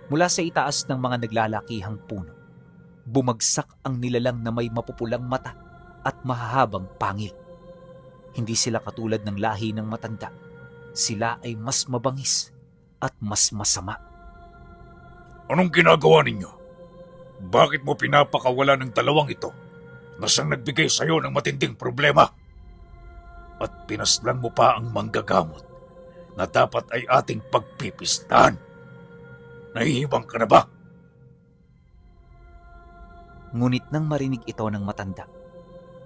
Mula sa itaas ng mga naglalakihang puno, bumagsak ang nilalang na may mapupulang mata at mahahabang pangil. Hindi sila katulad ng lahi ng matanda. Sila ay mas mabangis at mas masama. Anong ginagawa ninyo? Bakit mo pinapakawala ng dalawang ito na siyang nagbigay sa'yo ng matinding problema? At pinaslang mo pa ang manggagamot na dapat ay ating pagpipistahan. Nahihibang ka na ba? Ngunit nang marinig ito ng matanda,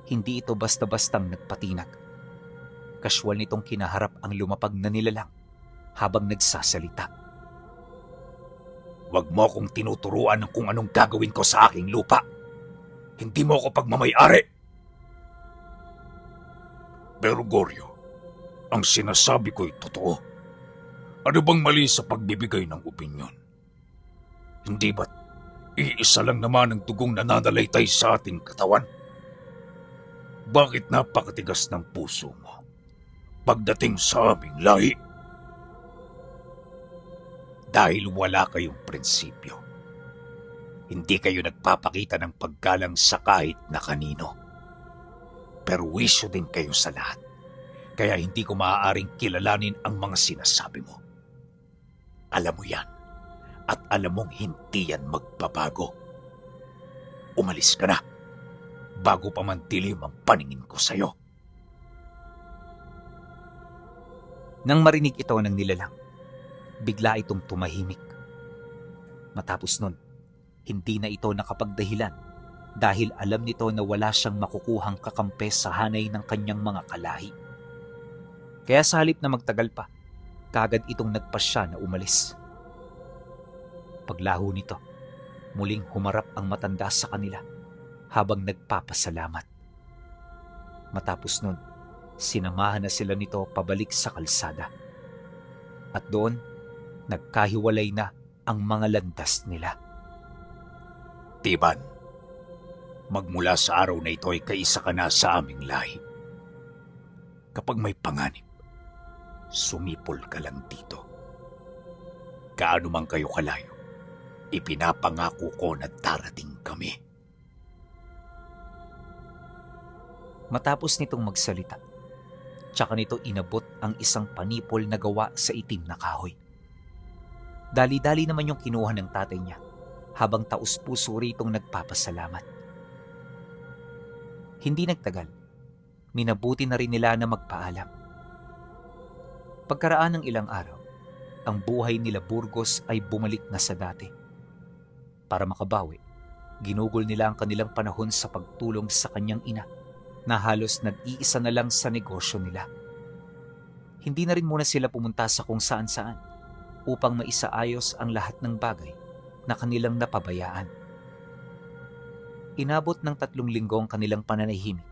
hindi ito basta-bastang nagpatinag. Kasyual nitong kinaharap ang lumapag na nilalang habang nagsasalita. Huwag mo akong tinuturuan ng kung anong gagawin ko sa aking lupa. Hindi mo ako pagmamay-ari. Pero Goryo, ang sinasabi ko'y totoo. Ano bang mali sa pagbibigay ng opinyon? Hindi ba't iisa lang naman ang dugong nananalaytay sa ating katawan? Bakit napakatigas ng puso mo pagdating sa aming lahi? Dahil wala kayong prinsipyo. Hindi kayo nagpapakita ng paggalang sa kahit na kanino. Pero wisyo din kayo sa lahat. Kaya hindi ko maaaring kilalanin ang mga sinasabi mo. Alam mo yan. At alam mong hindi yan magbabago. Umalis ka na. Bago pa man dilim ang paningin ko sa'yo. Nang marinig ito ng nilalang, bigla itong tumahimik. Matapos nun, hindi na ito nakapagdahilan dahil alam nito na wala siyang makukuhang kakampi sa hanay ng kanyang mga kalahi. Kaya sa halip na magtagal pa, kagad itong nagpasya na umalis. Paglaho nito, muling humarap ang matanda sa kanila habang nagpapasalamat. Matapos nun, sinamahan na sila nito pabalik sa kalsada. At doon, nagkahiwalay na ang mga landas nila. Tiban, magmula sa araw na ito ay kaisa ka na sa aming lahi. Kapag may panganib, sumipol ka lang dito. Gaano man kayo kalayo, ipinapangako ko na darating kami. Matapos nitong magsalita, tsaka nito inabot ang isang panipol na gawa sa itim na kahoy. Dali-dali naman yung kinuha ng tatay niya habang taus-puso ritong nagpapasalamat. Hindi nagtagal, minabuti na rin nila na magpaalam. Pagkaraan ng ilang araw, ang buhay nila Burgos ay bumalik na sa dati. Para makabawi, ginugol nila ang kanilang panahon sa pagtulong sa kanyang ina na halos nag-iisa na lang sa negosyo nila. Hindi na rin muna sila pumunta sa kung saan-saan upang maisaayos ang lahat ng bagay na kanilang napabayaan. Inabot ng 3 linggo ang kanilang pananahimik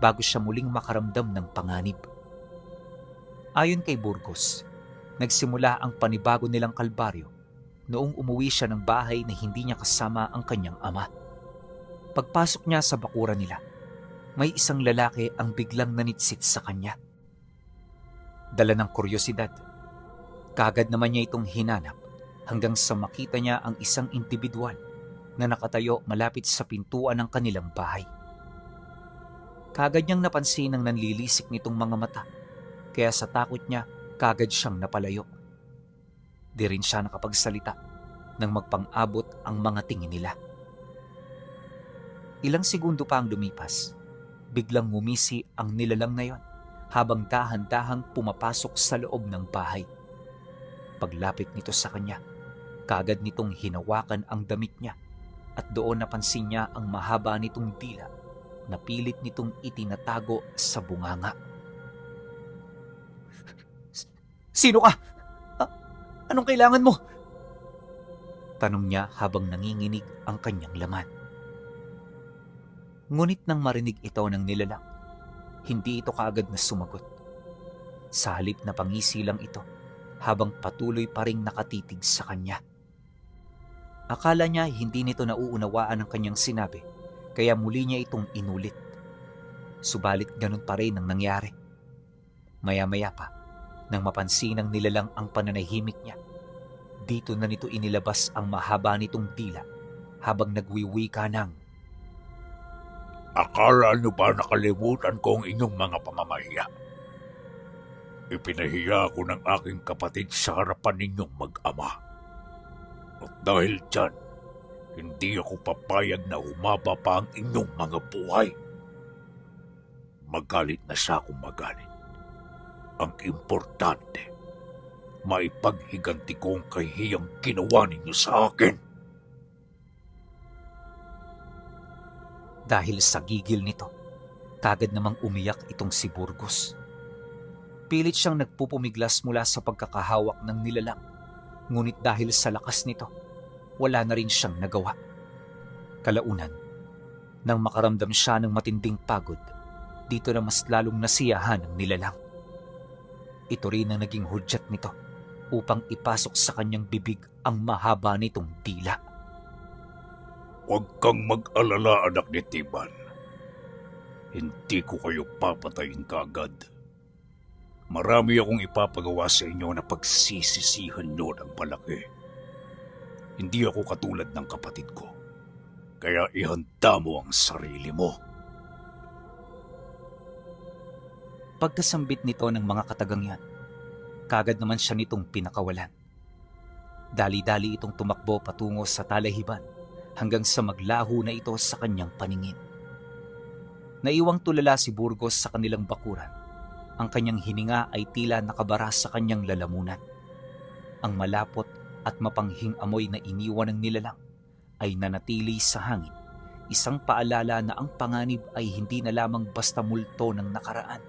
bago siya muling makaramdam ng panganib. Ayon kay Burgos, nagsimula ang panibago nilang kalbaryo noong umuwi siya ng bahay na hindi niya kasama ang kanyang ama. Pagpasok niya sa bakuran nila, may isang lalaki ang biglang nanitsit sa kanya. Dala ng kuryosidad, kagad naman niya itong hinanap hanggang sa makita niya ang isang indibidwal na nakatayo malapit sa pintuan ng kanilang bahay. Kagad niyang napansin ang nanlilisik nitong mga mata, kaya sa takot niya, kagad siyang napalayo. Di rin siya nakapagsalita nang magpang-abot ang mga tingin nila. Ilang segundo pa ang lumipas, biglang ngumisi ang nilalang na yon habang dahan-dahang pumapasok sa loob ng bahay. Paglapit nito sa kanya, kagad nitong hinawakan ang damit niya at doon napansin niya ang mahaba nitong dila na pilit nitong itinatago sa bunganga. "Sino ka? Anong kailangan mo?" tanong niya habang nanginginig ang kanyang laman. Ngunit nang marinig ito ng nilalang, hindi ito kaagad na sumagot. Sa halip na pangisi lang ito habang patuloy pa ring nakatitig sa kanya. Akala niya hindi nito nauunawaan ang kanyang sinabi, kaya muli niya itong inulit. Subalit ganun pa rin ang nangyari. Maya-maya pa, nang mapansin ng nilalang ang pananahimik niya, dito na nito inilabas ang mahaba nitong dila habang nagwiwika ng, Akala niyo ba nakalimutan ko ang inyong mga pamamahiya? Ipinahiya ako ng aking kapatid sa harapan ninyong mag-ama. At dahil dyan, hindi ako papayag na humaba pa ang inyong mga buhay. Magalit na siya kung magalit. Ang importante, maipaghiganti ko ang kahiyang ginawa ninyo sa akin. dahil sa gigil nito, kagad namang umiyak itong si Burgos. Pilit siyang nagpupumiglas mula sa pagkakahawak ng nilalang, ngunit dahil sa lakas nito, wala na rin siyang nagawa. Kalaunan, nang makaramdam siya ng matinding pagod, dito na mas lalong nasiyahan ng nilalang. Ito rin ang naging hudyat nito upang ipasok sa kanyang bibig ang mahaba nitong dila. Huwag kang mag-alala, anak ni Tiban. Hindi ko kayo papatayin kaagad. Marami akong ipapagawa sa inyo na pagsisisihan nyo ng malaki. Hindi ako katulad ng kapatid ko. Kaya ihanda mo ang sarili mo. Pagkasambit nito ng mga katagang yan, kagad naman siya nitong pinakawalan. Dali-dali itong tumakbo patungo sa talahiban hanggang sa maglaho na ito sa kanyang paningin. Naiwang tulala si Burgos sa kanilang bakuran. Ang kanyang hininga ay tila nakabara sa kanyang lalamunan. Ang malapot at mapanghing amoy na iniwan ng nilalang ay nanatili sa hangin, isang paalala na ang panganib ay hindi na lamang basta multo ng nakaraan,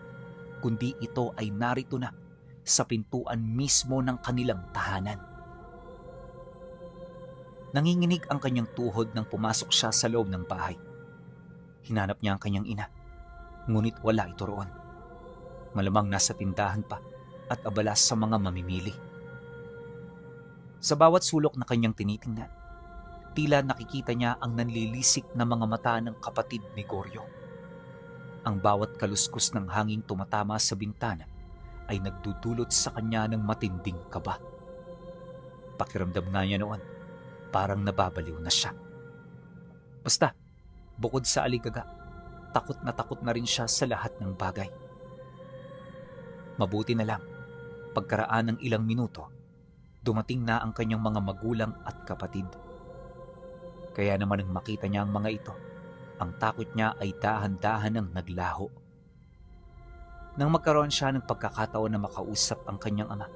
kundi ito ay narito na sa pintuan mismo ng kanilang tahanan. Nanginginig ang kanyang tuhod nang pumasok siya sa loob ng bahay. Hinanap niya ang kanyang ina, ngunit wala ito roon. Malamang nasa tindahan pa at abala sa mga mamimili. Sa bawat sulok na kanyang tinitingnan, tila nakikita niya ang nanlilisik na mga mata ng kapatid ni Goryo. Ang bawat kaluskos ng hanging tumatama sa bintana ay nagdudulot sa kanya ng matinding kaba. Pakiramdam nga niya noon, parang nababaliw na siya. Basta, bukod sa aligaga, takot na rin siya sa lahat ng bagay. Mabuti na lang, pagkaraan ng ilang minuto, dumating na ang kanyang mga magulang at kapatid. Kaya naman nang makita niya ang mga ito, ang takot niya ay dahan-dahan ang naglaho. Nang magkaroon siya ng pagkakataon na makausap ang kanyang ama,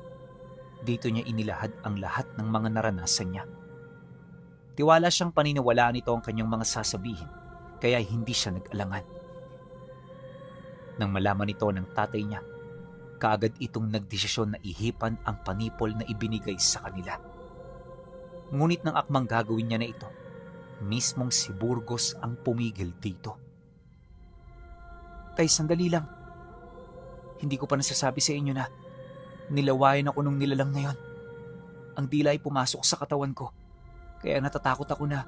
dito niya inilahad ang lahat ng mga naranasan niya. Tiwala siyang paniniwalaan nito ang kanyang mga sasabihin, kaya hindi siya nag-alangan. Nang malaman ito ng tatay niya, kaagad itong nagdesisyon na ihipan ang panipol na ibinigay sa kanila. Ngunit nang akmang gagawin niya na ito, mismong si Burgos ang pumigil dito. Tay, sandali lang. Hindi ko pa nasasabi sa inyo na nilawayan ako nung nilalang na yon. Ang dila ay pumasok sa katawan ko, kaya natatakot ako na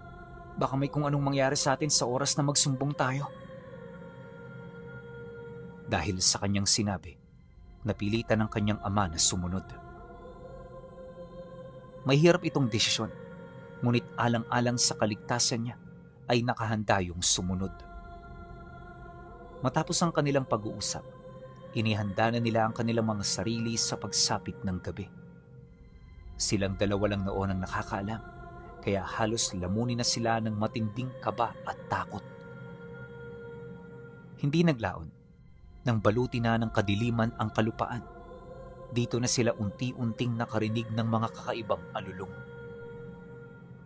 baka may kung anong mangyari sa atin sa oras na magsumbong tayo. Dahil sa kanyang sinabi, napilitan ng kanyang ama na sumunod. Mahirap itong desisyon, ngunit alang-alang sa kaligtasan niya ay nakahanda yung sumunod. Matapos ang kanilang pag-uusap, inihanda na nila ang kanilang mga sarili sa pagsapit ng gabi. Silang dalawa lang noon ang nakakaalam, kaya halos lamunin na sila ng matinding kaba at takot. Hindi naglaon, nang baluti na ng kadiliman ang kalupaan, dito na sila unti-unting nakarinig ng mga kakaibang alulong.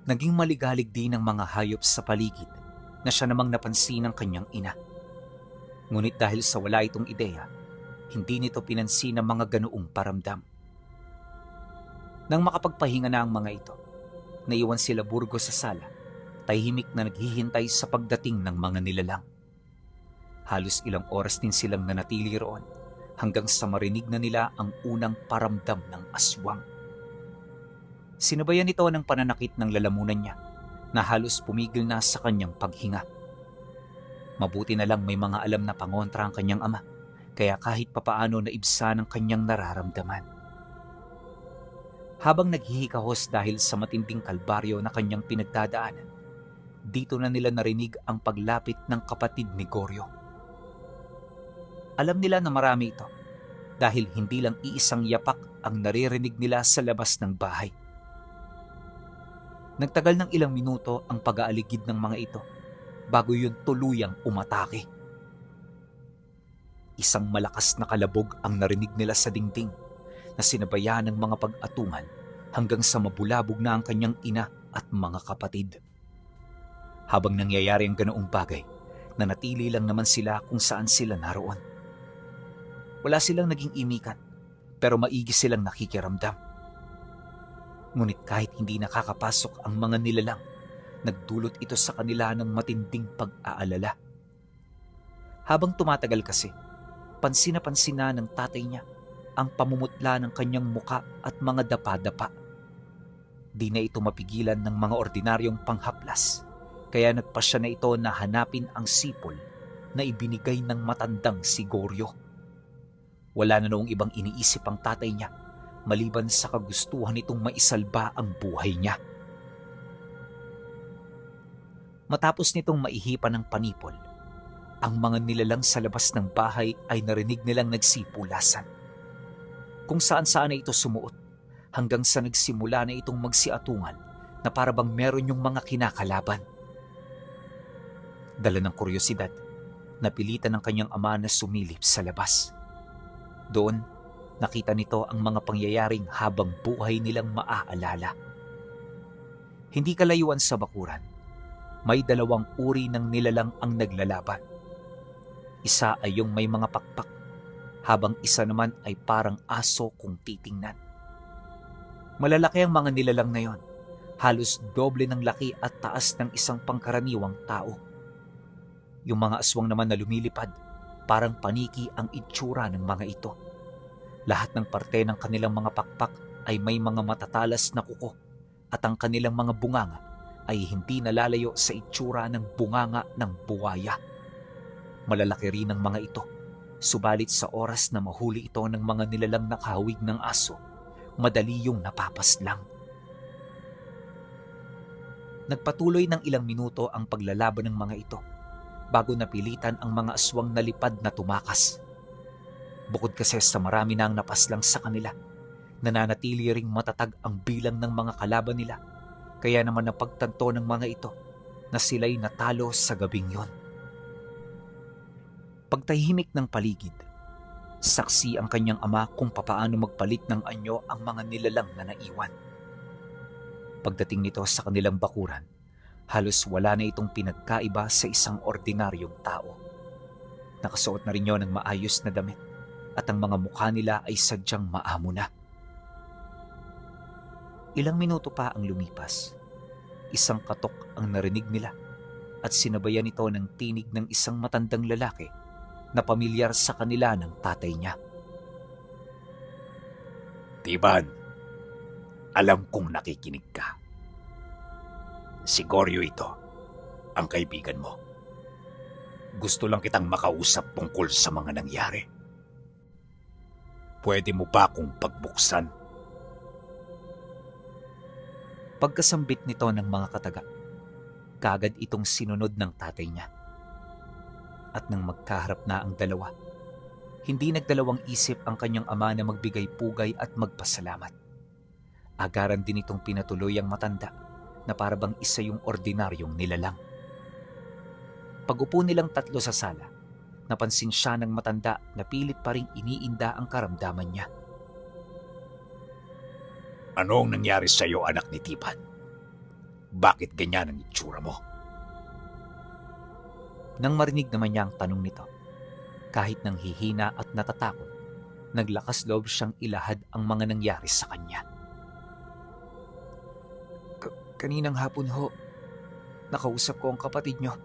Naging maligalig din ang mga hayop sa paligid na siya namang napansin ng kanyang ina. Ngunit dahil sa wala itong ideya, hindi nito pinansin ang mga ganoong paramdam. Nang makapagpahinga na ang mga ito, naiwan sila Burgos sa sala, tahimik na naghihintay sa pagdating ng mga nilalang. Halos ilang oras din silang nanatili roon hanggang sa marinig na nila ang unang paramdam ng aswang. Sinabayan ito ng pananakit ng lalamunan niya na halos pumigil na sa kanyang paghinga. Mabuti na lang may mga alam na pangontra ang kanyang ama, kaya kahit papaano naibsan ang kanyang nararamdaman. Habang naghihikahos dahil sa matinding kalbaryo na kanyang pinagdadaanan, dito na nila narinig ang paglapit ng kapatid ni Goryo. Alam nila na marami ito dahil hindi lang iisang yapak ang naririnig nila sa labas ng bahay. Nagtagal ng ilang minuto ang pag-aaligid ng mga ito bago yun tuluyang umatake. Isang malakas na kalabog ang narinig nila sa dingding na sinabayan ng mga pag-atungan hanggang sa mabulabog na ang kanyang ina at mga kapatid. Habang nangyayari ang ganoong bagay, nanatili lang naman sila kung saan sila naroon. Wala silang naging imikan, pero maigi silang nakikiramdam. Ngunit kahit hindi nakakapasok ang mga nilalang, nagdulot ito sa kanila ng matinding pag-aalala. Habang tumatagal kasi, pansin na ng tatay niya ang pamumutla ng kanyang muka at mga dapa-dapa. Di na ito mapigilan ng mga ordinaryong panghaplas, kaya nagpasya na ito na hanapin ang sipol na ibinigay ng matandang si Goryo. Wala na noong ibang iniisip ang tatay niya, maliban sa kagustuhan nitong maisalba ang buhay niya. Matapos nitong maihipan ng panipol, ang mga nilalang sa labas ng bahay ay narinig nilang nagsipulasan. Kung saan-saan na ito sumuot, hanggang sa nagsimula na itong magsiatungan na para bang meron yung mga kinakalaban. Dala ng kuryosidad, napilitan ng kanyang ama na sumilip sa labas. Doon, nakita nito ang mga pangyayaring habang buhay nilang maaalala. Hindi kalayuan sa bakuran, may dalawang uri ng nilalang ang naglalaban. Isa ay yung may mga pakpak, habang isa naman ay parang aso kung titingnan. Malalaki ang mga nilalang na yon, halos doble ng laki at taas ng isang pangkaraniwang tao. Yung mga aswang naman na lumilipad, parang paniki ang itsura ng mga ito. Lahat ng parte ng kanilang mga pakpak ay may mga matatalas na kuko at ang kanilang mga bunganga ay hindi nalalayo sa itsura ng bunganga ng buwaya. Malalaki rin ang mga ito, subalit sa oras na mahuli ito ng mga nilalang nakahawig ng aso, madali yung napapaslang. Nagpatuloy ng ilang minuto ang paglalaban ng mga ito bago napilitan ang mga aswang na lipad na tumakas. Bukod kasi sa marami na ang napaslang sa kanila, nananatili ring matatag ang bilang ng mga kalaban nila, kaya naman napagtanto ng mga ito na sila'y natalo sa gabing yon. Pagtahimik ng paligid, saksi ang kanyang ama kung papaano magpalit ng anyo ang mga nilalang na naiwan. Pagdating nito sa kanilang bakuran, halos wala na itong pinagkaiba sa isang ordinaryong tao. Nakasuot na rin yon ng maayos na damit at ang mga mukha nila ay sadyang maamo na. Ilang minuto pa ang lumipas. Isang katok ang narinig nila at sinabayan ito ng tinig ng isang matandang lalaki na pamilyar sa kanila ng tatay niya. Tiban, alam kong nakikinig ka. Si Goryo ito, ang kaibigan mo. Gusto lang kitang makausap tungkol sa mga nangyari. Pwede mo ba akong pagbuksan? Pagkasambit nito ng mga kataga, kagad itong sinunod ng tatay niya. At nang magkaharap na ang dalawa, hindi nagdalawang isip ang kanyang ama na magbigay pugay at magpasalamat. Agaran din itong pinatuloy ang matanda na para bang isa yung ordinaryong nilalang. Pag-upo nilang tatlo sa sala, napansin siya ng matanda na pilit pa ring iniinda ang karamdaman niya. Ano ang nangyari sa iyo, anak ni Tiban? Bakit ganyan ang itsura mo? Nang marinig naman niya ang tanong nito, kahit nang hihina at natatakot, naglakas loob siyang ilahad ang mga nangyari sa kanya. Kaninang hapon ho, nakausap ko ang kapatid niyo.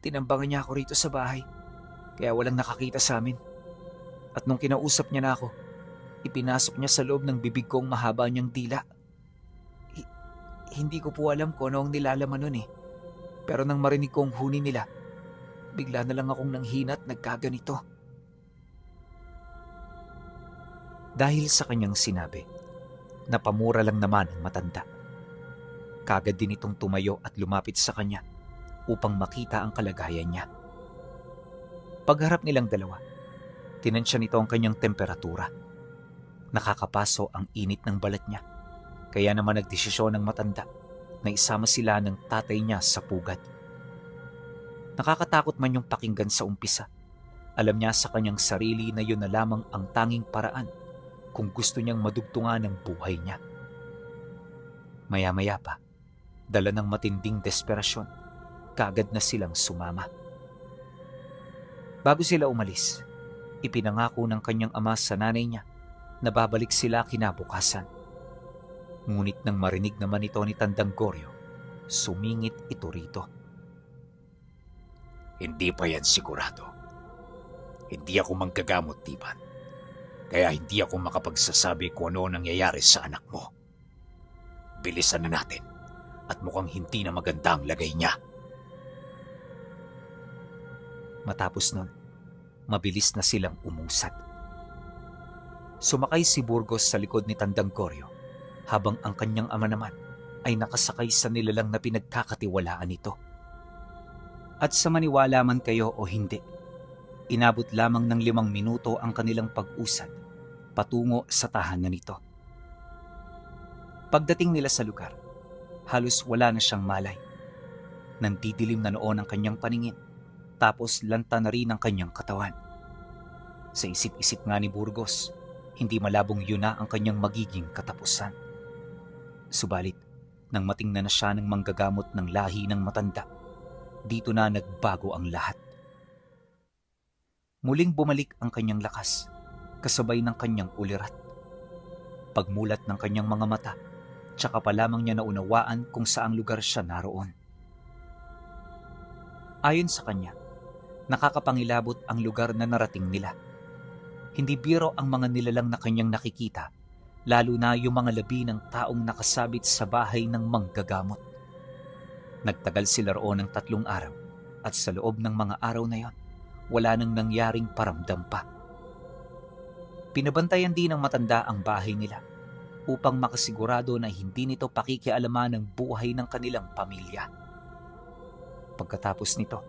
Tinambangan niya ako rito sa bahay, kaya walang nakakita sa amin. At nung kinausap niya na ako, Ipinasok niya sa loob ng bibig ko ang mahaba niyang dila. Hindi ko po alam kung ano ang nilalaman nun eh. Pero nang marinig ko ang huni nila, bigla na lang akong nanghina at nagkaganito. Dahil sa kanyang sinabi, napamura lang naman ang matanda. Kagad din itong tumayo at lumapit sa kanya upang makita ang kalagayan niya. Pagharap nilang dalawa, tinansya nito ang kanyang temperatura. Nakakapaso ang init ng balat niya. Kaya naman nagdesisyon ng matanda na isama sila ng tatay niya sa pugad. Nakakatakot man yung pakinggan sa umpisa. Alam niya sa kanyang sarili na yun na lamang ang tanging paraan kung gusto niyang madugtungan ang buhay niya. Maya-maya pa, dala ng matinding desperasyon, kaagad na silang sumama. Bago sila umalis, ipinangako ng kanyang ama sa nanay niya na babalik sila kinabukasan. Ngunit nang marinig naman ito ni Tandang Goryo, sumingit ito rito. Hindi pa yan sigurado. Hindi ako manggagamot, Tiban. Kaya hindi ako makapagsasabi kung ano nangyayari sa anak mo. Bilisan na natin at mukhang hindi na maganda ang lagay niya. Matapos nun, mabilis na silang umusad. Sumakay si Burgos sa likod ni Tandang Goryo habang ang kanyang ama naman ay nakasakay sa nilalang na pinagkakatiwalaan nito. At sa maniwala man kayo o hindi, inabot lamang ng 5 minuto ang kanilang pag-usad patungo sa tahanan nito. Pagdating nila sa lugar, halos wala na siyang malay. Nandidilim na noon ang kanyang paningin, tapos lanta na rin ang kanyang katawan. Sa isip-isip nga ni Burgos, hindi malabong yun na ang kanyang magiging katapusan. Subalit, nang matingnan na siya ng manggagamot ng lahi ng matanda, dito na nagbago ang lahat. Muling bumalik ang kanyang lakas, kasabay ng kanyang ulirat. Pagmulat ng kanyang mga mata, tsaka pa lamang niya naunawaan kung saang lugar siya naroon. Ayon sa kanya, nakakapangilabot ang lugar na narating nila. Hindi biro ang mga nilalang na kanyang nakikita, lalo na yung mga labi ng taong nakasabit sa bahay ng manggagamot. Nagtagal sila roon ng 3 araw at sa loob ng mga araw na yon, wala nang nangyaring paramdam pa. Pinabantayan din ng matanda ang bahay nila upang makasigurado na hindi nito pakikialaman ang buhay ng kanilang pamilya. Pagkatapos nito,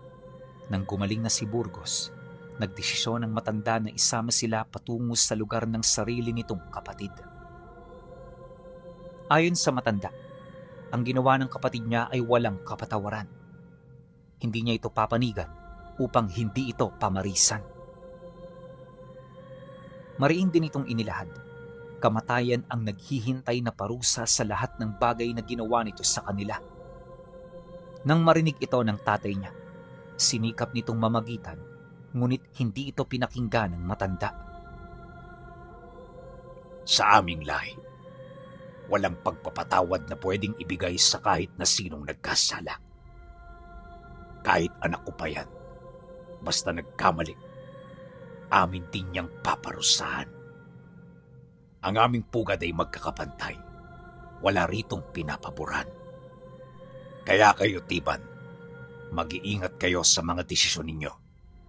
nang gumaling na si Burgos, nagdesisyon ang matanda na isama sila patungo sa lugar ng sarili nitong kapatid. Ayon sa matanda, ang ginawa ng kapatid niya ay walang kapatawaran. Hindi niya ito papanigan upang hindi ito pamarisan. Mariin din itong inilahad. Kamatayan ang naghihintay na parusa sa lahat ng bagay na ginawa nito sa kanila. Nang marinig ito ng tatay niya, sinikap nitong mamagitan, ngunit hindi ito pinakinggan ng matanda. Sa aming lahi, walang pagpapatawad na pwedeng ibigay sa kahit na sinong nagkasala. Kahit anak ko pa yan, basta nagkamali, amin din niyang paparusahan. Ang aming pugad ay magkakapantay. Wala ritong pinapaboran. Kaya kayo, Tiban, mag-iingat kayo sa mga desisyon ninyo.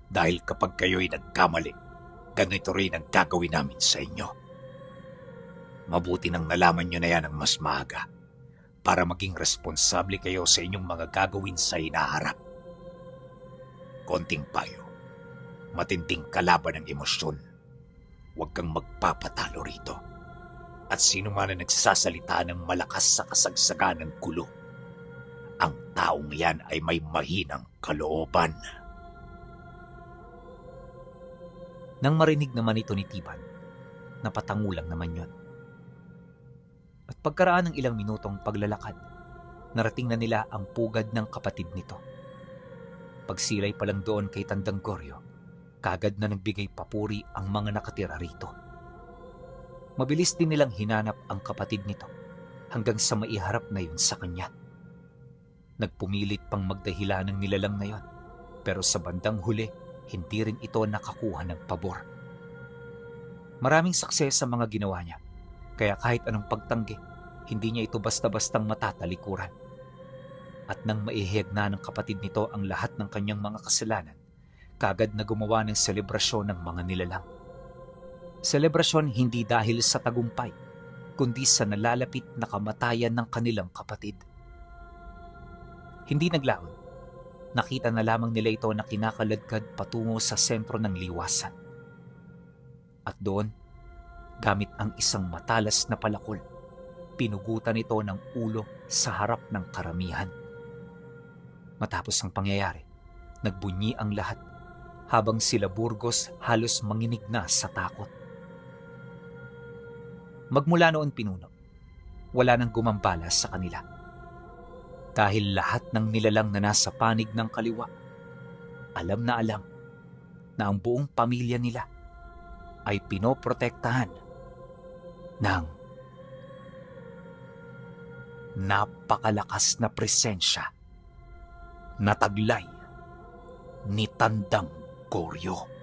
Dahil kapag kayo'y nagkamali, ganito rin ang gagawin namin sa inyo. Mabuti nang nalaman nyo na yan ang mas maaga para maging responsable kayo sa inyong mga gagawin sa hinaharap. Konting payo, matinding kalaban ng emosyon. Huwag kang magpapatalo rito. At sino man na nagsasalita ng malakas sa kasagsagan ng gulo, ang taong yan ay may mahinang kalooban. Nang marinig naman ito ni Tiban, napatangulang naman yon. At pagkaraan ng ilang minutong paglalakad, narating na nila ang pugad ng kapatid nito. Pagsilay pa lang doon kay Tandang Goryo, kagad na nagbigay papuri ang mga nakatira rito. Mabilis din nilang hinanap ang kapatid nito hanggang sa maiharap na yun sa kanya. Nagpumilit pang magdahilan ng nilalang na yon, pero sa bandang huli, hindi rin ito nakakuha ng pabor. Maraming sakses sa mga ginawa niya, kaya kahit anong pagtanggi, hindi niya ito basta-bastang matatalikuran. At nang maihayag na ng kapatid nito ang lahat ng kanyang mga kasalanan, kagad na gumawa ng selebrasyon ng mga nilalang. Selebrasyon hindi dahil sa tagumpay, kundi sa nalalapit na kamatayan ng kanilang kapatid. Hindi naglaon. Nakita na lamang nila ito na kinakaladkad patungo sa sentro ng liwasan. At doon, gamit ang isang matalas na palakol, pinugutan ito ng ulo sa harap ng karamihan. Matapos ang pangyayari, nagbunyi ang lahat habang sila Burgos halos manginig na sa takot. Magmula noon pinuno, wala nang gumambala sa kanila. Dahil lahat ng nilalang na nasa panig ng kaliwa, alam na ang buong pamilya nila ay pinoprotektahan ng napakalakas na presensya na taglay ni Tandang Goryo.